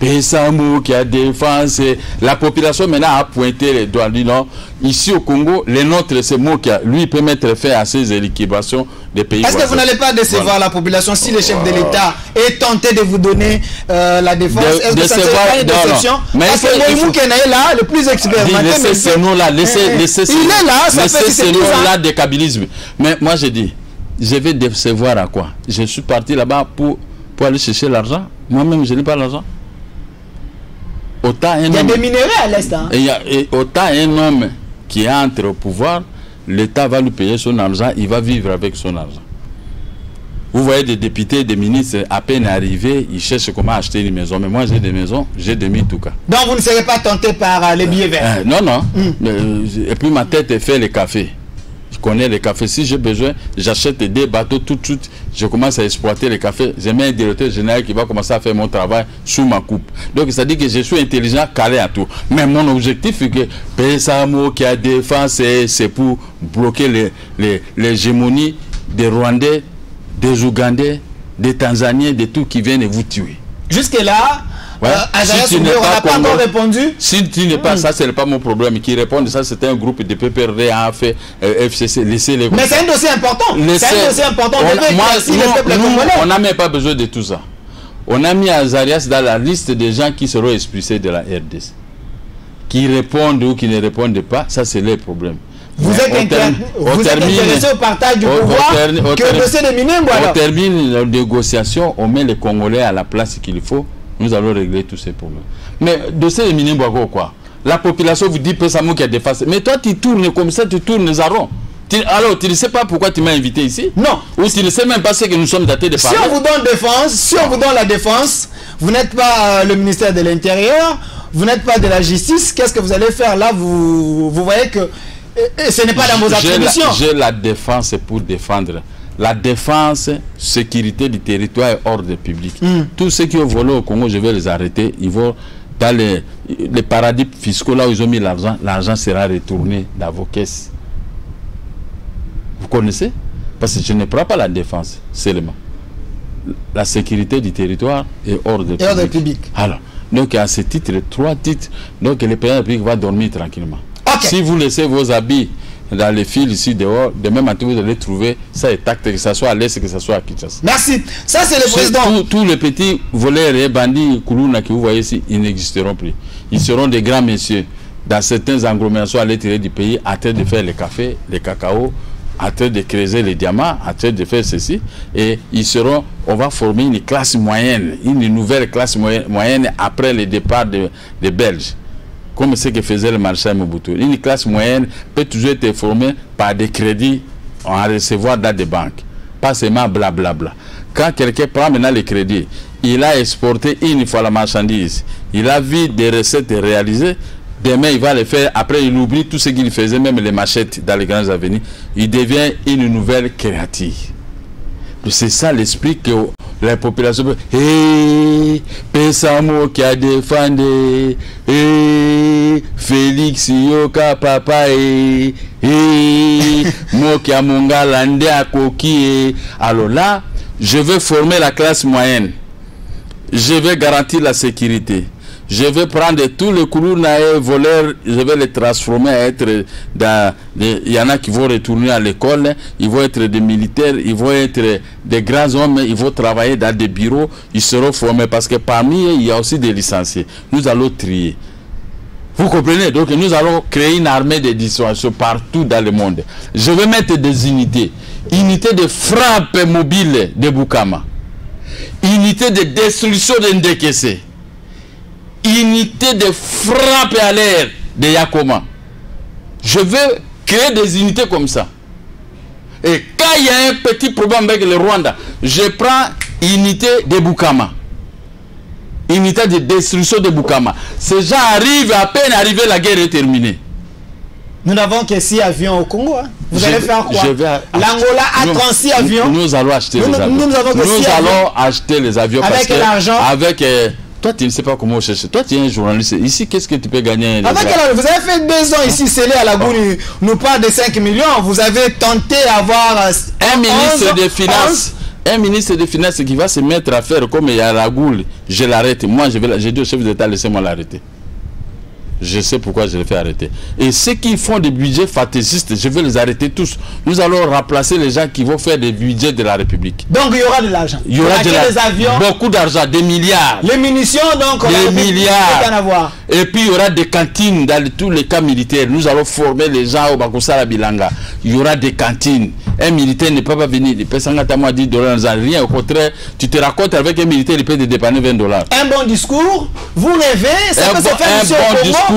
Pensamo qui a défendu, la population maintenant a pointé les doigts. Non, ici au Congo, les nôtres, c'est Mokia. Lui, il peut mettre fin à ces équilibrations des pays. Est-ce que vous n'allez pas décevoir la population si le chef de l'État est tenté de vous donner la défense? Est-ce que ça ne serait pas une déception? Parce que Moïmou Kena est là, le plus expérimenté. Laissez ce nom-là, laissez ce nom-là de kabylisme. Mais moi, je dis, je vais décevoir à quoi? Je suis parti là-bas pour aller chercher l'argent. Moi-même, je n'ai pas l'argent. Il y a des minéraux à l'Est. Hein? Autant un homme qui entre au pouvoir, l'État va lui payer son argent, il va vivre avec son argent. Vous voyez des députés, des ministres, à peine arrivés, ils cherchent comment acheter une maison. Mais moi, j'ai des maisons, j'ai des Mituka. Donc, vous ne serez pas tenté par les billets verts? Non, non. Et puis, ma tête est fait les cafés. Je connais les cafés. Si j'ai besoin, j'achète des bateaux tout de suite. Je commence à exploiter les cafés. J'ai même un directeur général qui va commencer à faire mon travail sous ma coupe. Donc, ça dit que je suis intelligent, calé à tout. Mais mon objectif est que Pensamo qui a défendu, c'est pour bloquer l'hégémonie des Rwandais, des Ougandais, des Tanzaniens, de tout qui viennent vous tuer. Jusque-là, si on n'a pas encore répondu. Si tu n'es pas, ça, ce n'est pas mon problème. Qui répondent, ça, c'est un groupe de PPRD, AFC, FCC. Laissez-les. Mais c'est un dossier important. C'est un dossier important. On n'a même pas besoin de tout ça. On a mis Azarias dans la liste des gens qui seront expulsés de la RDC. Qui répondent ou qui ne répondent pas, ça, c'est leur problème. Vous êtes intéressé au partage du pouvoir que le dossier de Minembwe. On termine la négociation, on met les Congolais à la place qu'il faut, nous allons régler tous ces problèmes. Mais dossier de Minembwe, quoi? La population vous dit Pessamou qui a défacé. Mais toi, tu tournes comme ça, tu tournes les arronds. Alors, tu ne sais pas pourquoi tu m'as invité ici? Non. Ou tu ne sais même pas ce que nous sommes datés de parler? Si on vous donne défense, si on vous donne la défense, vous n'êtes pas le ministère de l'Intérieur, vous n'êtes pas de la justice, qu'est-ce que vous allez faire là? Vous voyez que ce n'est pas dans vos attributions. J'ai la défense pour défendre. La défense, sécurité du territoire et ordre public. Tous ceux qui ont volé au Congo, je vais les arrêter. Ils vont dans les paradis fiscaux, là où ils ont mis l'argent, l'argent sera retourné dans vos caisses. Vous connaissez? Parce que je ne prends pas la défense seulement. La sécurité du territoire et ordre public. Alors, donc à ce titre, 3 titres, donc le président public va dormir tranquillement. Okay. Si vous laissez vos habits dans les fils ici dehors, demain matin vous allez trouver ça est acte, que ce soit à l'Est, que ce soit à Kinshasa. Merci. Ça c'est le président. Tous les petits voleurs et bandits Koulouna que vous voyez ici, ils n'existeront plus. Ils seront des grands messieurs dans certaines agglomérations à l'intérieur du pays, en train de faire les cafés, les cacao, en train de creuser les diamants, en train de faire ceci. Et ils seront, on va former une classe moyenne, une nouvelle classe moyenne après le départ des Belges. Comme ce que faisait le marchand Mobutu. Une classe moyenne peut toujours être formée par des crédits à recevoir dans des banques. Pas seulement blablabla. Quand quelqu'un prend maintenant les crédits, il a exporté une fois la marchandise, il a vu des recettes réalisées, demain il va les faire, après il oublie tout ce qu'il faisait, même les machettes dans les grandes avenues, il devient une nouvelle créative. C'est ça l'esprit que la population peut. Hey, Pessamou qui a défendu, hey, Félix Yoka papa, hey, Mokia Monga Lande à Koki. Alors là, je vais former la classe moyenne. Je vais garantir la sécurité. Je vais prendre tous les Koulounaïs voleurs, je vais les transformer à être dans... Il y en a qui vont retourner à l'école, ils vont être des militaires, ils vont être des grands hommes, ils vont travailler dans des bureaux, ils seront formés parce que parmi eux, il y a aussi des licenciés. Nous allons trier. Vous comprenez? Donc nous allons créer une armée de dissuasion partout dans le monde. Je vais mettre des unités. Unités de frappe mobile de Bukama. Unités de destruction de Ndekese. Unité de frappe à l'air de Yakoma. Je veux créer des unités comme ça. Et quand il y a un petit problème avec le Rwanda, je prends unité de Bukama. Unité de destruction de Bukama. Ces gens arrivent, à peine arrivés, la guerre est terminée. Nous n'avons que 6 avions au Congo. Hein. Vous allez faire quoi? L'Angola a 36 avions. Nous allons acheter les avions. Nous allons acheter les avions. Avec l'argent. Avec... Toi, tu ne sais pas comment chercher. Toi, tu es un journaliste. Ici, qu'est-ce que tu peux gagner? Avec vous avez fait 2 ans ici, scellé à la Goule, nous parle de 5 millions. Vous avez tenté d'avoir un ministre des Finances. Un ministre des Finances qui va se mettre à faire comme il y a la Goule. Je l'arrête. Moi, j'ai dit au chef d'État, laissez-moi l'arrêter. Je sais pourquoi je les fais arrêter. Et ceux qui font des budgets fantaisistes, je vais les arrêter tous. Nous allons remplacer les gens qui vont faire des budgets de la République. Donc il y aura de l'argent. Il y aura des avions. Beaucoup d'argent, des milliards. Les munitions, donc, des milliards. Et puis il y aura des cantines dans tous les camps militaires. Nous allons former les gens au Bakoussala Bilanga. Il y aura des cantines. Un militaire ne peut pas venir. Il peut s'engager à $10. Rien, au contraire, tu te racontes avec un militaire, il peut te dépanner $20. Un bon discours, vous rêvez, ça peut se faire un bon discours.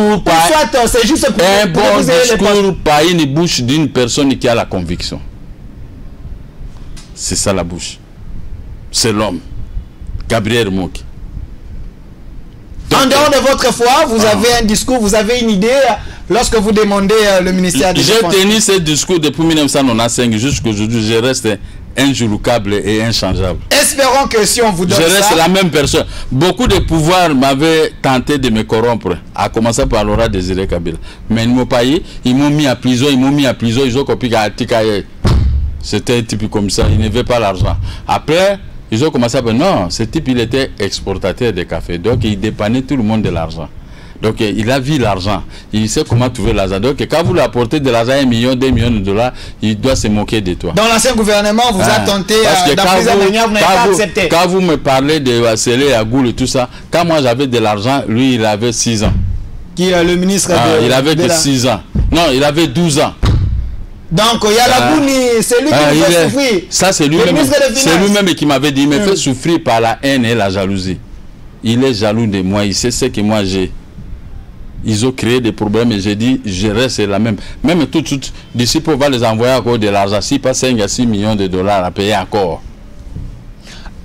C'est juste pour un bon discours par une bouche d'une personne qui a la conviction. C'est ça la bouche. C'est l'homme. Gabriel Moki. En dehors de votre foi, vous avez un discours, vous avez une idée lorsque vous demandez le ministère de la Défense. J'ai tenu ce discours depuis 1995 jusqu'à aujourd'hui. Je reste injouable et inchangeable. Espérons que si on vous donne ça... Je reste la même personne. Beaucoup de pouvoirs m'avaient tenté de me corrompre, à commencer par Laurent Désiré Kabila. Mais ils m'ont payé, ils m'ont mis à prison, ils ont copié à Tikaye. C'était un type comme ça, il ne veut pas l'argent. Après, ils ont commencé à dire non, ce type il était exportateur de café, donc il dépannait tout le monde de l'argent. Donc il a vu l'argent, il sait comment trouver l'argent. Donc quand vous lui apportez de l'argent, 1 million, 2 millions de dollars, il doit se moquer de toi. Dans l'ancien gouvernement, vous a tenté dans plusieurs manières, vous n'avez pas accepté. Quand vous me parlez de Wassele, Agoul et tout ça, quand moi j'avais de l'argent, lui il avait 6 ans. Qui est le ministre il avait que 6 ans. Non, il avait 12 ans. Donc, il y a la Bouni, c'est lui qui nous fait souffrir. Ça, c'est lui-même qui m'avait dit, il me fait souffrir par la haine et la jalousie. Il est jaloux de moi, il sait ce que moi j'ai. Ils ont créé des problèmes et j'ai dit, je reste la même. Même tout de suite, d'ici pour va les envoyer encore de l'argent, si pas 5 à 6 millions de dollars à payer encore.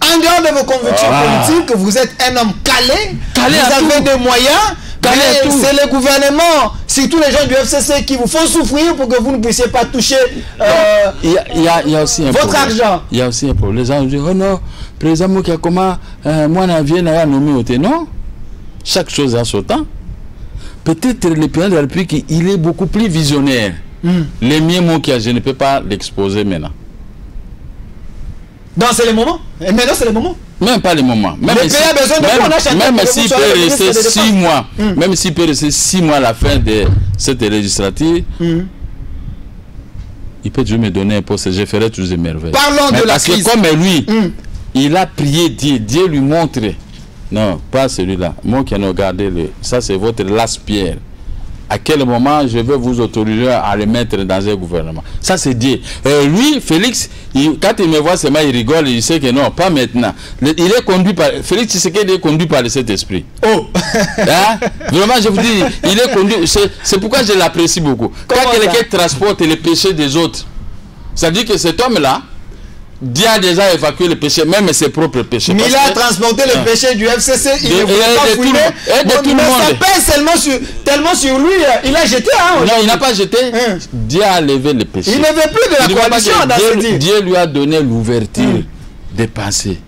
En dehors de vos convictions politiques, vous êtes un homme calé, vous avez des moyens. C'est le gouvernement, surtout les gens du FCC qui vous font souffrir pour que vous ne puissiez pas toucher il y a aussi un votre argent. Il y a aussi un problème. Les gens disent, oh non, président Mokia, comment moi je viens à nommer au thé. Non, chaque chose a son temps. Peut-être le président de la République, il est beaucoup plus visionnaire. Les miens Mokia, je ne peux pas l'exposer maintenant. Donc c'est le moment. Et maintenant c'est le moment. Même pas le moment. Même s'il peut rester 6 mois, même s'il peut rester 6 mois à la fin de cette législature, il peut toujours me donner un poste. Je ferai toujours des merveilles. Parlons de la crise. Parce que comme lui, il a prié Dieu, Dieu lui montre. Non, pas celui-là. Moi qui en ai regardé, ça c'est votre lance-pierre. À quel moment je vais vous autoriser à le mettre dans un gouvernement. Ça c'est Dieu. Lui, Félix, quand il me voit seulement, il rigole, il sait que non, pas maintenant. Il est conduit par... Félix Tshisekedi est conduit par le Saint-Esprit. Oh hein? Vraiment, je vous dis, il est conduit... C'est pourquoi je l'apprécie beaucoup. Quand quelqu'un transporte les péchés des autres, ça dit que cet homme-là, Dieu a déjà évacué le péché, même ses propres péchés. Mais il a transporté le péché du FCC, il ne voulait pas fouiller. Mais ça pèse tellement sur lui, il a jeté. Non, il n'a pas jeté. Dieu a levé le péché. Il ne veut plus de la coalition dans ce dit. Dieu lui a donné l'ouverture des pensées,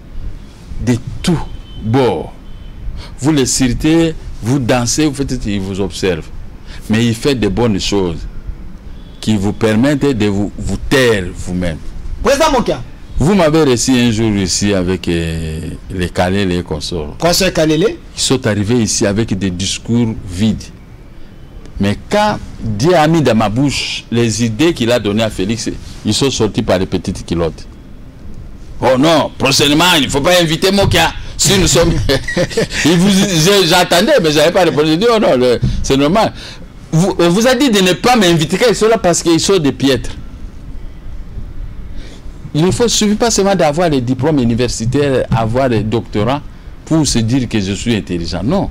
de tout bord. Vous le citez, vous dansez, vous faites, il vous observe. Mais il fait de bonnes choses qui vous permettent de vous taire vous-même. Président Mokia. Vous m'avez reçu un jour ici avec les Kalele et consorts. François Kalele. Ils sont arrivés ici avec des discours vides. Mais quand Dieu a mis dans ma bouche les idées qu'il a données à Félix, ils sont sortis par les petites culottes. Oh non, prochainement, il ne faut pas inviter Mokia. Si nous sommes... J'attendais, mais je n'avais pas répondu. J'ai dit, oh non, c'est normal. On vous a dit de ne pas m'inviter quand ils sont là parce qu'ils sont des piètres. Il ne faut suffit pas seulement d'avoir les diplômes universitaires, avoir des doctorats pour se dire que je suis intelligent. Non.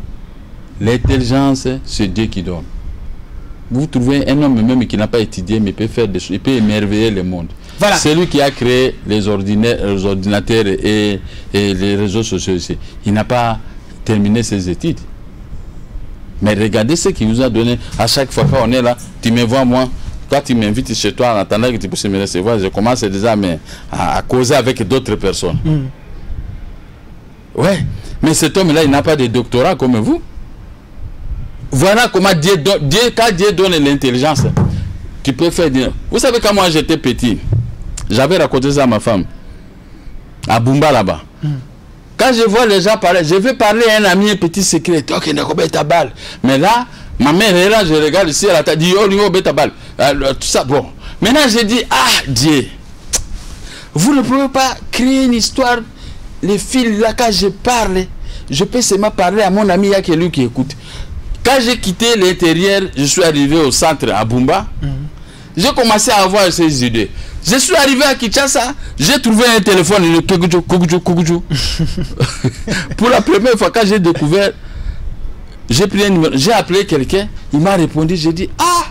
L'intelligence, c'est Dieu qui donne. Vous trouvez un homme même qui n'a pas étudié, mais peut faire des choses, il peut émerveiller le monde. Voilà. C'est lui qui a créé les ordinateurs et les réseaux sociaux ici. Il n'a pas terminé ses études. Mais regardez ce qu'il nous a donné. À chaque fois qu'on est là, tu me vois moi. Quand tu m'invites chez toi en attendant que tu puisses me recevoir, je commence déjà à causer avec d'autres personnes. Ouais, mais cet homme-là, il n'a pas de doctorat comme vous. Voilà comment quand Dieu donne l'intelligence, tu peux faire dire. Vous savez, quand moi j'étais petit, j'avais raconté ça à ma femme, à Bumba là-bas. Quand je vois les gens parler, je vais parler à un ami, un petit secret. Ok, d'accord, ta balle. Mais là, ma mère est là, je regarde ici, elle a dit, oh, ta balle. Tout ça, bon. Maintenant, je dis, ah, Dieu, vous ne pouvez pas créer une histoire. Les fils, là, quand je parle, je peux seulement parler à mon ami, il y a quelqu'un qui écoute. Quand j'ai quitté l'intérieur, je suis arrivé au centre à Bumba, j'ai commencé à avoir ces idées. Je suis arrivé à Kinshasa, j'ai trouvé un téléphone, le Kougou. Pour la première fois, quand j'ai découvert, j'ai pris un numéro, j'ai appelé quelqu'un, il m'a répondu, j'ai dit, ah,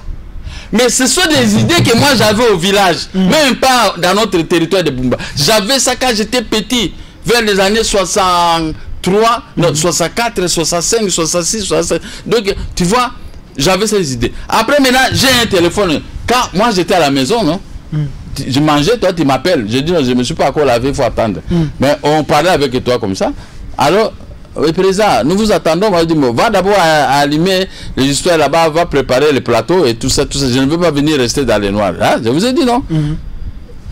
mais ce sont des idées que moi j'avais au village, même pas dans notre territoire de Bumba. J'avais ça quand j'étais petit, vers les années 63, non, 64, 65, 66, 67. Donc, tu vois, j'avais ces idées. Après, maintenant, j'ai un téléphone. Quand moi j'étais à la maison, non? Je mangeais, toi tu m'appelles. Je dis non, je ne me suis pas encore lavé, il faut attendre. Mais on parlait avec toi comme ça. Alors, oui, président, nous vous attendons. On va dire, va d'abord allumer les histoires là-bas, va préparer le plateau et tout ça, tout ça. Je ne veux pas venir rester dans les noirs. Hein? Je vous ai dit non.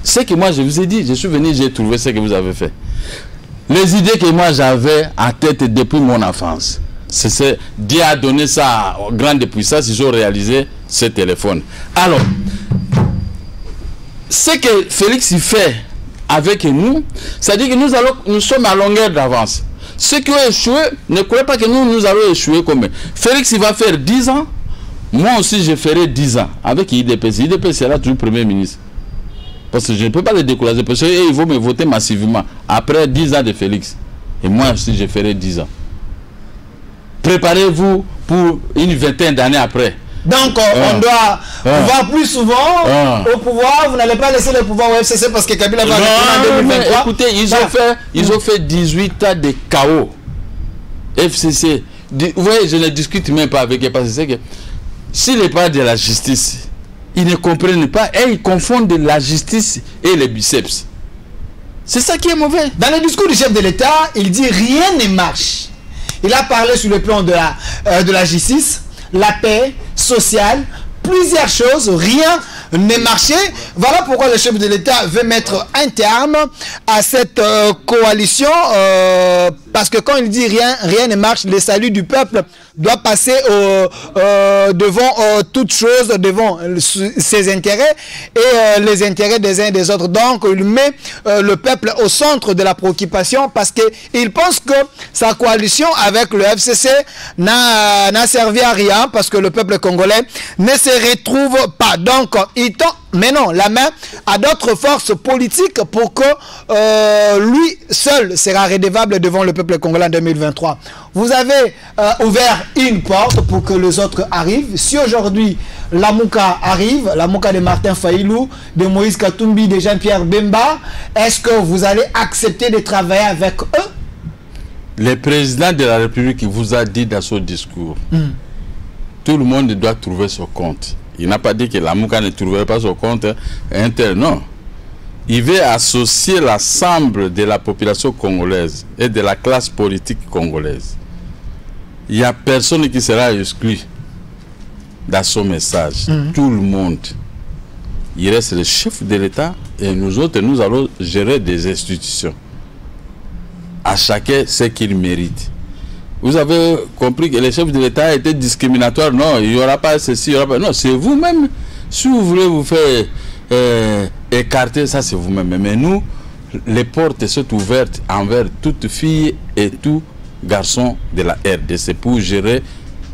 Ce que moi je vous ai dit, je suis venu, j'ai trouvé ce que vous avez fait. Les idées que moi j'avais en tête depuis mon enfance. C'est Dieu a donné ça aux grandes puissances, ils ont réalisé ce téléphone. Alors, ce que Félix fait avec nous, c'est-à-dire que nous sommes à longueur d'avance. Ceux qui ont échoué, ne croyez pas que nous allons échouer comme eux. Félix, il va faire 10 ans, Moi aussi, je ferai 10 ans avec IDPS. IDPS sera toujours Premier ministre. Parce que je ne peux pas le décourager. Parce qu'ils vont me voter massivement. Après 10 ans de Félix. Et moi aussi, je ferai 10 ans. Préparez-vous pour une vingtaine d'années après. Donc, on doit voir plus souvent au pouvoir. Vous n'allez pas laisser le pouvoir au FCC parce que Kabila va retourner en 2023. Écoutez, ils ont fait 18 ans de chaos. FCC. Vous voyez, je ne discute même pas avec eux parce que c'est que s'ils ne parlent de la justice, ils ne comprennent pas et ils confondent la justice et les biceps. C'est ça qui est mauvais. Dans le discours du chef de l'État, il dit rien ne marche. Il a parlé sur le plan de la justice, la paix sociale, plusieurs choses, rien n'est marché. Voilà pourquoi le chef de l'État veut mettre un terme à cette coalition, parce que quand il dit rien ne marche, le salut du peuple doit passer devant toute chose, devant ses intérêts et les intérêts des uns et des autres. Donc il met le peuple au centre de la préoccupation parce qu'il pense que sa coalition avec le FCC n'a servi à rien parce que le peuple congolais ne se retrouve pas. Donc il tend maintenant la main à d'autres forces politiques pour que lui seul sera redevable devant le peuple congolais en 2023. Vous avez ouvert une porte pour que les autres arrivent. Si aujourd'hui la Mouka arrive, la Mouka de Martin Fayilou, de Moïse Katumbi, de Jean-Pierre Bemba, est-ce que vous allez accepter de travailler avec eux? Le président de la République vous a dit dans son discours, tout le monde doit trouver son compte. Il n'a pas dit que la Mouka ne trouverait pas son compte interne, non. Il veut associer l'ensemble de la population congolaise et de la classe politique congolaise. Il n'y a personne qui sera exclu dans son message. Tout le monde. Il reste le chef de l'État et nous autres, nous allons gérer des institutions. À chacun ce qu'il mérite. Vous avez compris que le chef de l'État était discriminatoire. Non, il n'y aura pas ceci, il n'y aura pas... Non, c'est vous-même. Si vous voulez vous faire écarter, ça c'est vous-même. Mais nous, les portes sont ouvertes envers toute fille et tout garçon de la RDC pour gérer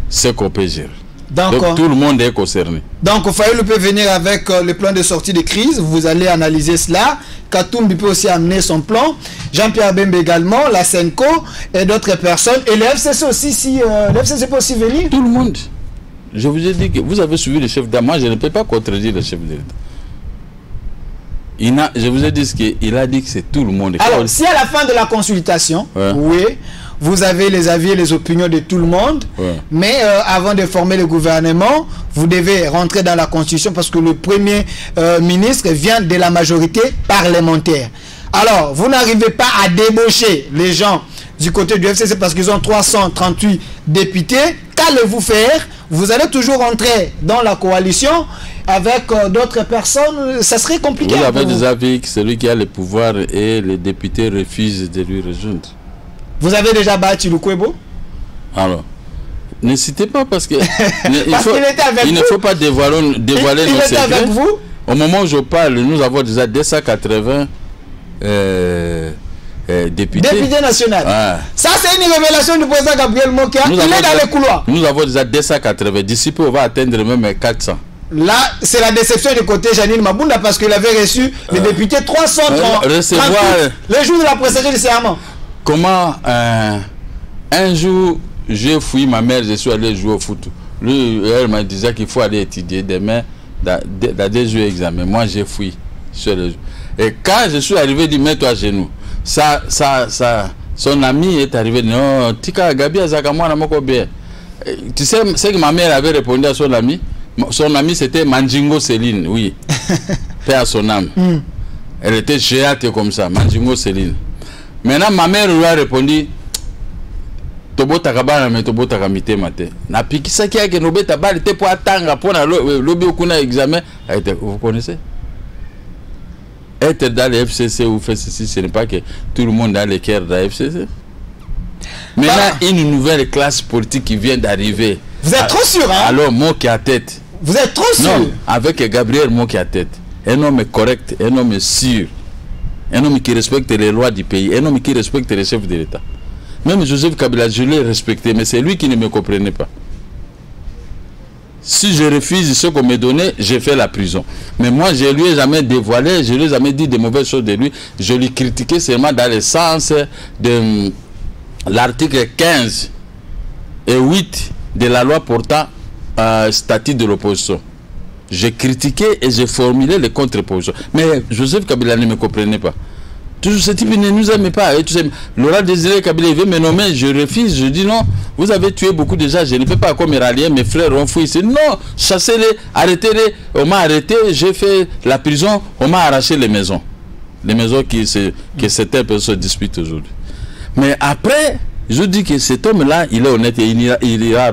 ce qu'on peut gérer. Donc tout le monde est concerné. Donc Fayilou peut venir avec le plan de sortie de crise. Vous allez analyser cela. Katumbi peut aussi amener son plan. Jean-Pierre Bemba également, la Senko et d'autres personnes. Et le FCC aussi, si le FCC peut aussi venir. Tout le monde. Je vous ai dit que vous avez suivi le chef d'État. Moi, je ne peux pas contredire le chef de l'État. Je vous ai dit qu'il a dit que c'est tout le monde. Alors, si à la fin de la consultation, oui, vous avez les avis et les opinions de tout le monde, mais avant de former le gouvernement, vous devez rentrer dans la constitution parce que le premier ministre vient de la majorité parlementaire. Alors, vous n'arrivez pas à débaucher les gens du côté du FCC parce qu'ils ont 338 députés. Qu'allez-vous faire? Vous allez toujours rentrer dans la coalition avec d'autres personnes. Ça serait compliqué. Vous avez des avis que celui qui a le pouvoir et les députés refusent de lui rejoindre. Vous avez déjà battu le Kwebo? Alors, ne citez pas parce que il ne faut pas dévoiler nos secrets. Avec vous? Au moment où je parle, nous avons déjà 280 députés. Député national. Ça, c'est une révélation du président Gabriel Mokia. Il est dans les couloirs. Nous avons déjà 280. D'ici peu, on va atteindre même 400. Là, c'est la déception du côté Janine Mabunda parce qu'il avait reçu les députés 330 le jour de la prestation du serment. Comment un jour, j'ai fouillé ma mère, je suis allé jouer au foot. Lui, elle m'a dit qu'il faut aller étudier demain dans des jours d'examen. Moi, j'ai fouillé. Et quand je suis arrivé, il dit mets-toi à genoux. Son ami est arrivé, non, Tika Gabi Azakamwana Mokobe. Tu sais ce que ma mère avait répondu à son ami? Son ami c'était Mandingo Céline, oui. Paix à son âme. Elle était géante comme ça, Mandingo Céline. Maintenant, ma mère lui a répondu Tobo Takabana, mais Tobo Takamite Mate. Na pikisa qui a que Nobé Tabal était pour attendre pour l'obé au kuna examen. Vous connaissez? Être dans le FCC ou faire ceci, ce n'est pas que tout le monde a le cœur dans le FCC. Maintenant, une nouvelle classe politique qui vient d'arriver. Vous êtes trop sûr, hein? Alors, moi qui a tête. Vous êtes trop sûr? Non, avec Gabriel, moi qui a tête. Un homme correct, un homme sûr. Un homme qui respecte les lois du pays, un homme qui respecte les chefs de l'État. Même Joseph Kabila, je l'ai respecté, mais c'est lui qui ne me comprenait pas. Si je refuse ce qu'on me donnait, j'ai fait la prison. Mais moi, je ne lui ai jamais dévoilé, je ne lui ai jamais dit de mauvaises choses de lui. Je lui critiquais seulement dans le sens de l'article 15 et 8 de la loi portant statut de l'opposition. J'ai critiqué et j'ai formulé les contre-positions. Mais Joseph Kabila ne me comprenait pas. Toujours ce type ne nous aime pas. Laurent Désiré Kabila veut me nommer, je refuse. Je dis non, vous avez tué beaucoup déjà, je ne peux pas encore me rallier, mes frères ont fui. C'est non, chassez-les, arrêtez-les. On m'a arrêté, j'ai fait la prison, on m'a arraché les maisons. Les maisons que certaines personnes se disputent aujourd'hui. Mais après, je dis que cet homme-là, il est honnête et il ira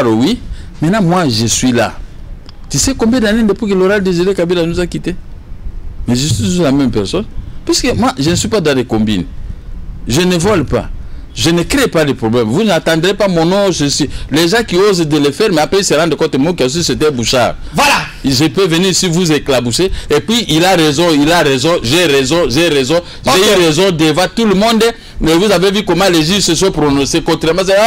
au oui. Maintenant, moi, je suis là. Tu sais combien d'années depuis que Laurent Désiré Kabila nous a quittés? Mais je suis toujours la même personne. Puisque moi, je ne suis pas dans les combines. Je ne vole pas. Je ne crée pas de problème. Vous n'attendrez pas mon nom. Les gens qui osent de le faire, mais après ils se rendent compte que moi, c'était Bouchard. Voilà. Je peux venir ici vous éclabousser. Et puis, il a raison, j'ai raison, j'ai raison. Okay. J'ai eu raison devant tout le monde. Mais vous avez vu comment les juges se sont prononcés. Contrairement à parce que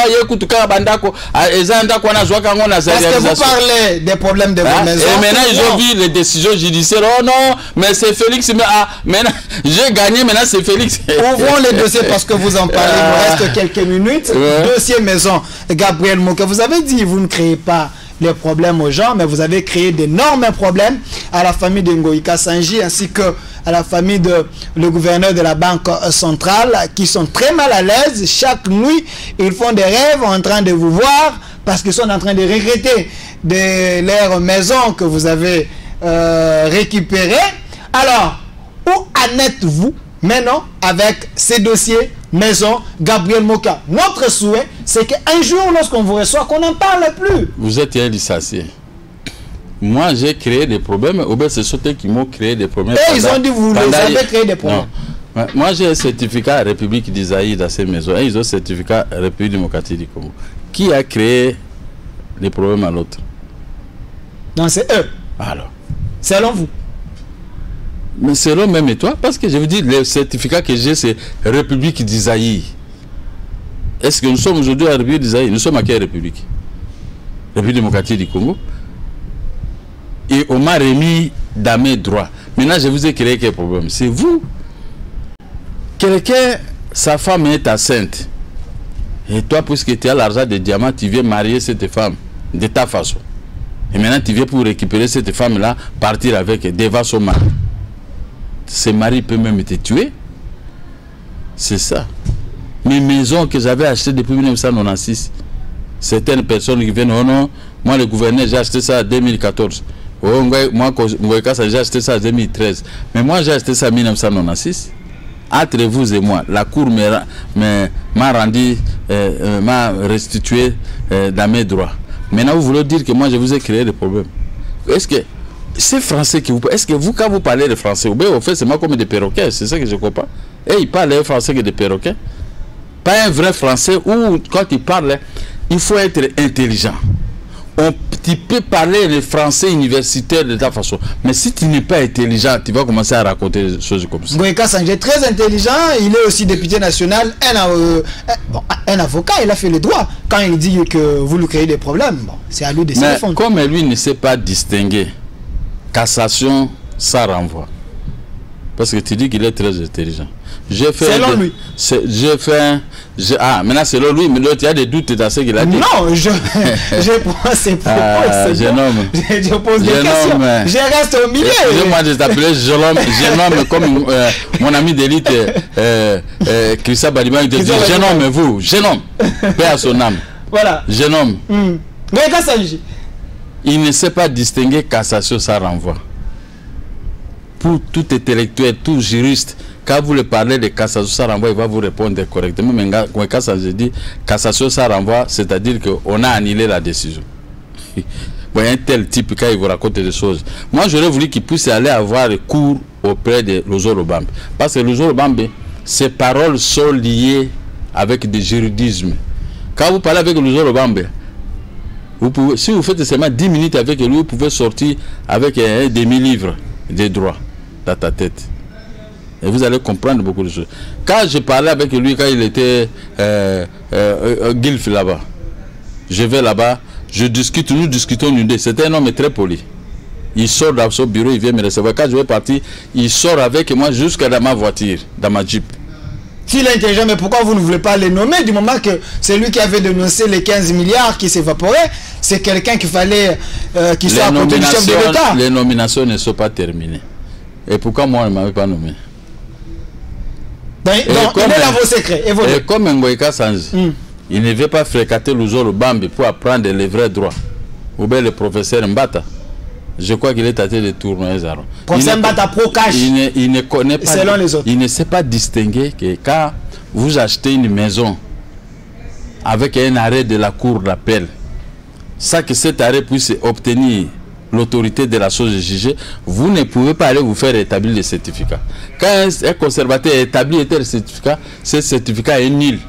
vous parlez des problèmes de vos maisons. Et maintenant, ils ont vu les décisions judiciaires. Oh non, mais c'est Félix. Mais maintenant, j'ai gagné, maintenant c'est Félix. Ouvrons les dossiers parce que vous en parlez. Il nous reste quelques minutes. Dossier maison. Gabriel Moka, vous avez dit vous ne créez pas les problèmes aux gens, mais vous avez créé d'énormes problèmes à la famille de Ngoï Kassanji ainsi que à la famille de le gouverneur de la Banque centrale qui sont très mal à l'aise. Chaque nuit, ils font des rêves en train de vous voir parce qu'ils sont en train de regretter de leur maison que vous avez récupérée. Alors, où en êtes-vous maintenant avec ces dossiers maison Gabriel Moka? Notre souhait, c'est qu'un jour, lorsqu'on vous reçoit, qu'on n'en parle plus. Vous êtes un licencié. Moi, j'ai créé des problèmes. Ou bien c'est ceux qui m'ont créé des problèmes. Et ils ont dit vous les avez créé des problèmes. Non. Moi, j'ai un certificat République d'Isaïe dans ces maisons. Et ils ont un certificat République démocratique du Congo. Qui a créé les problèmes à l'autre? Non, c'est eux. Alors. Selon vous. Mais selon même et toi, parce que je vous dis, le certificat que j'ai, c'est République d'Isaïe. Est-ce que nous sommes aujourd'hui à la République d'Isaïe? Nous sommes à quelle République? République démocratique du Congo. Et on m'a remis dans mes droits. Maintenant, je vous ai créé quel problème? C'est vous. Quelqu'un, sa femme est enceinte. Et toi, puisque tu as l'argent de diamants, tu viens marier cette femme de ta façon. Et maintenant, tu viens pour récupérer cette femme-là, partir avec, devant son mari. Ce mari peut même te tuer. C'est ça. Mes maisons que j'avais achetées depuis 1996, certaines personnes qui viennent, oh non, moi le gouverneur, j'ai acheté ça en 2014. Oh, moi, j'ai acheté ça en 2013. Mais moi, j'ai acheté ça en 1996. Entre vous et moi, la cour m'a rendu, m'a restitué dans mes droits. Maintenant, vous voulez dire que moi, je vous ai créé des problèmes. Est-ce que c'est français qui vous parle? Est-ce que vous, quand vous parlez de français, ou bien au fait, c'est moi comme des perroquets, c'est ça que je comprends. Et il parle français que des perroquets. Pas un vrai français où, quand il parle, il faut être intelligent. Tu peux parler le français universitaire de ta façon, mais si tu n'es pas intelligent, tu vas commencer à raconter des choses comme ça. Ngoï Kassanji est très intelligent, il est aussi député national, un avocat, il a fait le droit. Quand il dit que vous lui créez des problèmes, bon, c'est à lui de se défendre. Comme lui ne sait pas distinguer cassation, ça renvoie. Parce que tu dis qu'il est très intelligent. Selon lui. Maintenant selon lui, mais l'autre, il y a des doutes dans ce qu'il a dit. Non, je pose des questions. Je reste au milieu. Excusez-moi de t'appeler jeune homme comme mon ami d'élite Christa Badima, il te dit jeune homme, vous, jeune homme, paix à son âme. Voilà. Jeune homme. Mais Kassanji, il ne sait pas distinguer cassation, ça renvoie. Pour tout intellectuel, tout juriste, quand vous le parlez de cassation, ça renvoie, il va vous répondre correctement. Mais quand Kassanji dit cassation, ça renvoie, c'est-à-dire qu'on a annulé la décision. Bon, un tel type, quand il vous raconte des choses. Moi, j'aurais voulu qu'il puisse aller avoir cours auprès de Lozo Lobambe. Parce que Lozo Lobambe, ses paroles sont liées avec des juridismes. Quand vous parlez avec Lozo Lobambe, vous pouvez, si vous faites seulement 10 minutes avec lui, vous pouvez sortir avec un demi-livre de droit dans ta tête. Et vous allez comprendre beaucoup de choses. Quand je parlais avec lui, quand il était Guilf là-bas, je vais là-bas, Je discute, nous discutons une idée. C'est un homme très poli. Il sort dans son bureau, il vient me recevoir. Quand je vais partir, il sort avec moi jusqu'à dans ma voiture, dans ma Jeep. S'il est intelligent, mais pourquoi vous ne voulez pas les nommer du moment que c'est lui qui avait dénoncé les 15 milliards qui s'évaporaient? C'est quelqu'un qu'il fallait qu'il soit à côté du chef de l'État. Les nominations ne sont pas terminées. Et pourquoi moi, on ne m'avait pas nommé? Donc, il est dans vos secrets. Et comme Ngoïka Sanji, il ne veut pas fréquenter le Bambi pour apprendre les vrais droits. Ou bien le professeur Mbata. Je crois qu'il est tenté de tourner Zaro. Professeur Mbata pro-cash. Il ne connaît pas. Selon les autres. Il ne sait pas distinguer que quand vous achetez une maison avec un arrêt de la cour d'appel, ça que cet arrêt puisse obtenir l'autorité de la chose jugée, vous ne pouvez pas aller vous faire établir le certificat. Quand un conservateur établit un tel certificat, ce certificat est nul.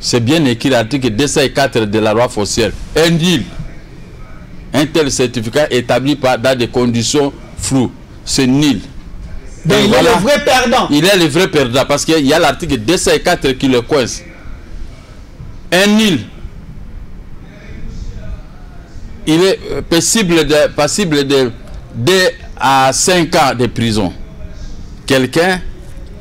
C'est bien écrit l'article 204 de la loi foncière. Un nul. Un tel certificat établi dans des conditions floues. C'est nul. Donc il est le vrai perdant. Il est le vrai perdant parce qu'il y a l'article 204 qui le coince. Un nul. Il est passible de 2 à 5 ans de prison. Quelqu'un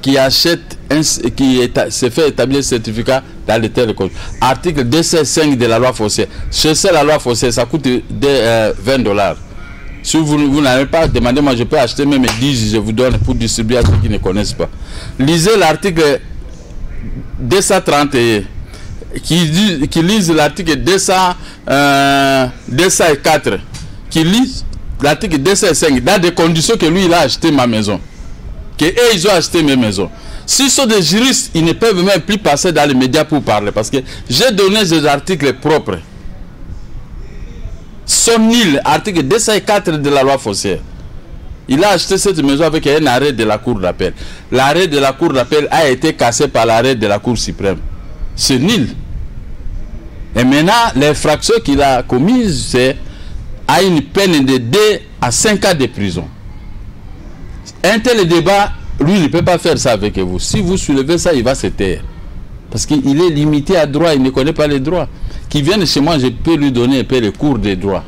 qui achète, se fait établir un certificat dans le tel code. Article 205 de la loi foncière. Cherchez la loi foncière, ça coûte $20. Si vous n'avez pas demandé, moi je peux acheter même 10, je vous donne pour distribuer à ceux qui ne connaissent pas. Lisez l'article 231. Qui lise l'article 204, qui lise l'article 205 dans des conditions que lui il a acheté ma maison, que eux ils ont acheté mes maisons. S'ils sont des juristes, ils ne peuvent même plus passer dans les médias pour parler parce que j'ai donné des articles propres. Son nul, article 204 de la loi foncière. Il a acheté cette maison avec un arrêt de la cour d'appel. L'arrêt de la cour d'appel a été cassé par l'arrêt de la cour suprême. C'est nul. Et maintenant, l'infraction qu'il a commise, c'est à une peine de 2 à 5 ans de prison. Un tel débat, lui, il ne peut pas faire ça avec vous. Si vous soulevez ça, il va se taire. Parce qu'il est limité à droit, il ne connaît pas les droits. Qu'il vienne chez moi, je peux lui donner un peu les cours des droits.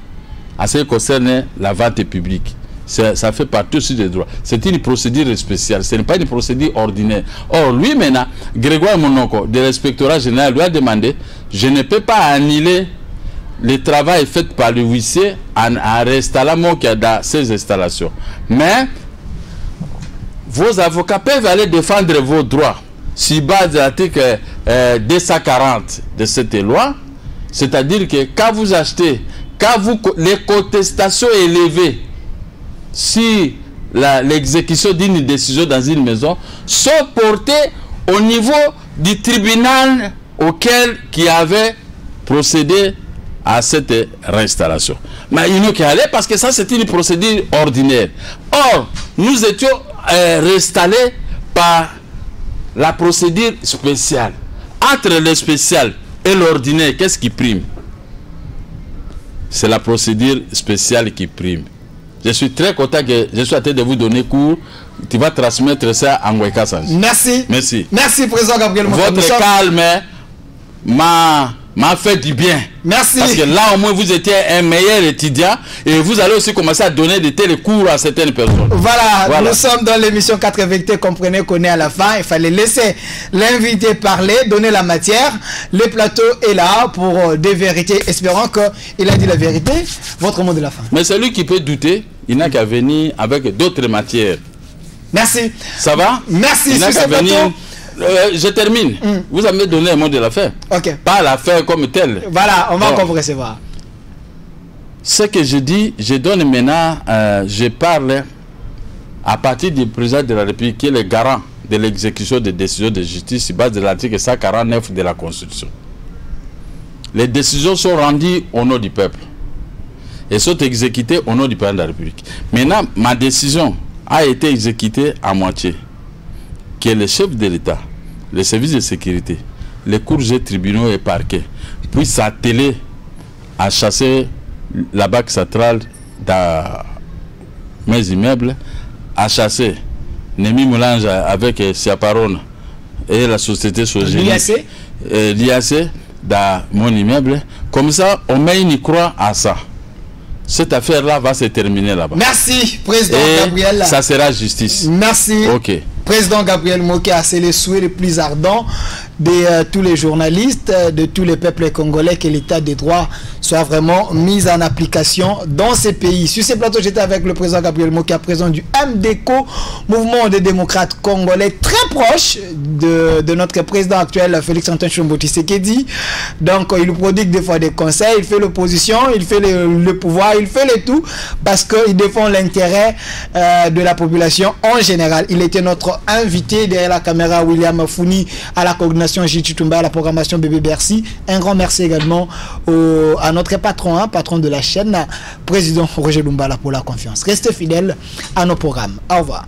À ce qui concerne la vente publique. Ça fait partie aussi des droits. C'est une procédure spéciale. Ce n'est pas une procédure ordinaire. Or, lui maintenant, Grégoire Monoko, de l'inspectorat général, lui a demandé, je ne peux pas annuler le travail fait par le huissier en réinstallant dans ces installations. Mais, vos avocats peuvent aller défendre vos droits. Sur base de l'article 240 de cette loi, c'est-à-dire que quand vous achetez, les contestations élevées, si l'exécution d'une décision dans une maison sont portées au niveau du tribunal qui avait procédé à cette réinstallation. Mais il n'y a qu'à aller parce que ça c'est une procédure ordinaire. Or, nous étions réinstallés par la procédure spéciale. Entre le spécial et l'ordinaire, qu'est-ce qui prime? C'est la procédure spéciale qui prime. Je suis très content que je sois en train de vous donner cours. Tu vas transmettre ça à Ngoïka Sanji. Merci. Merci. Merci, président Gabriel Mokoto. Votre calme m'a fait du bien. Merci. Parce que là, au moins, vous étiez un meilleur étudiant et vous allez aussi commencer à donner de tels cours à certaines personnes. Voilà. Nous sommes dans l'émission 4 vérités. Comprenez qu'on est à la fin. Il fallait laisser l'invité parler, donner la matière. Le plateau est là pour des vérités. Espérons qu'il a dit la vérité. Votre mot de la fin. Mais celui qui peut douter, il n'a qu'à venir avec d'autres matières. Merci. Ça va? Merci. Il n'a qu'à venir. Je termine. Vous avez donné un mot de la fin. Ok. Pas la fin comme telle. Voilà, on va encore vous recevoir. Ce que je dis, je donne maintenant, je parle à partir du président de la République qui est le garant de l'exécution des décisions de justice sur base de l'article 149 de la Constitution. Les décisions sont rendues au nom du peuple et sont exécutées au nom du président de la République. Maintenant, ma décision a été exécutée à moitié. Que le chef de l'État, les services de sécurité, les cours et tribunaux et parquets puissent s'atteler à chasser la banque centrale dans mes immeubles, à chasser Nemi Moulange avec Siaparone et la société Sogénie, l'IAC, dans mon immeuble. Comme ça, au moins, il y croit à ça. Cette affaire-là va se terminer là-bas. Merci, Président Gabriel. Ça sera justice. Merci. Ok. Président Gabriel Moké, c'est les souhaits les plus ardents de tous les journalistes, de tous les peuples congolais, que l'état des droits soit vraiment mis en application dans ces pays. Sur ces plateaux, j'étais avec le président Gabriel Moké, président du MDCO, Mouvement des démocrates congolais, très proche de notre président actuel, Félix-Antoine Tshisekedi. Donc, il nous prodigue des fois des conseils, il fait l'opposition, il fait le pouvoir, il fait le tout, parce qu'il défend l'intérêt de la population en général. Il était notre invité derrière la caméra, William Founi, à la coordination J. Tumba, à la programmation Bébé Bercy. Un grand merci également à notre patron, patron de la chaîne, président Roger Lumbala, pour la confiance. Restez fidèles à nos programmes. Au revoir.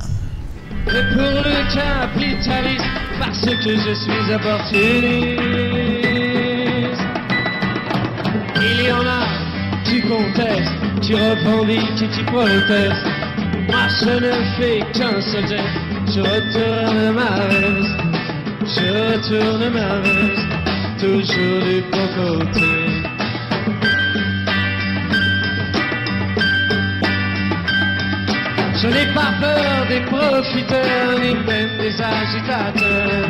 Et pour le capitalisme, parce que je suis opportuniste, il y en a qui contestent, qui revendiquent et qui protestent. Moi je ne fais qu'un seul geste, je retourne ma veste, je retourne ma veste, toujours du bon côté. Je n'ai pas peur des profiteurs, ni même des agitateurs.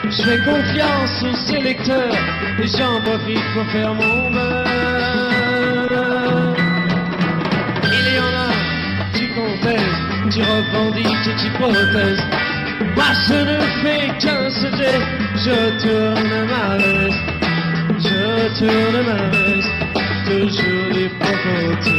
Je fais confiance aux sélecteurs, et j'en profite pour faire mon beurre. Il y en a qui contestent, qui revendiquent et qui protestent. Moi je ne fais qu'un seul geste, je retourne ma veste, je retourne ma veste, toujours du bon côté.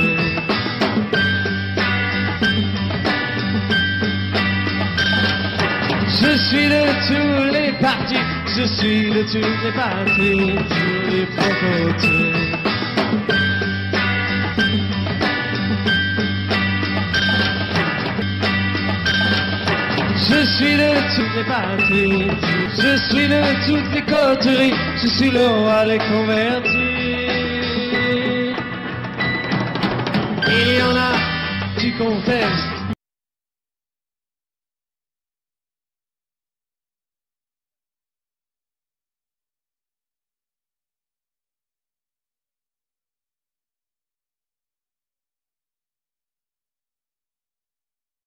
Je suis de tous les partis, je suis de tous les partis, toujours du bon côté. Je suis de toutes les parties, je suis de toutes les coteries, je suis le roi des convertis. Il y en a qui contestent,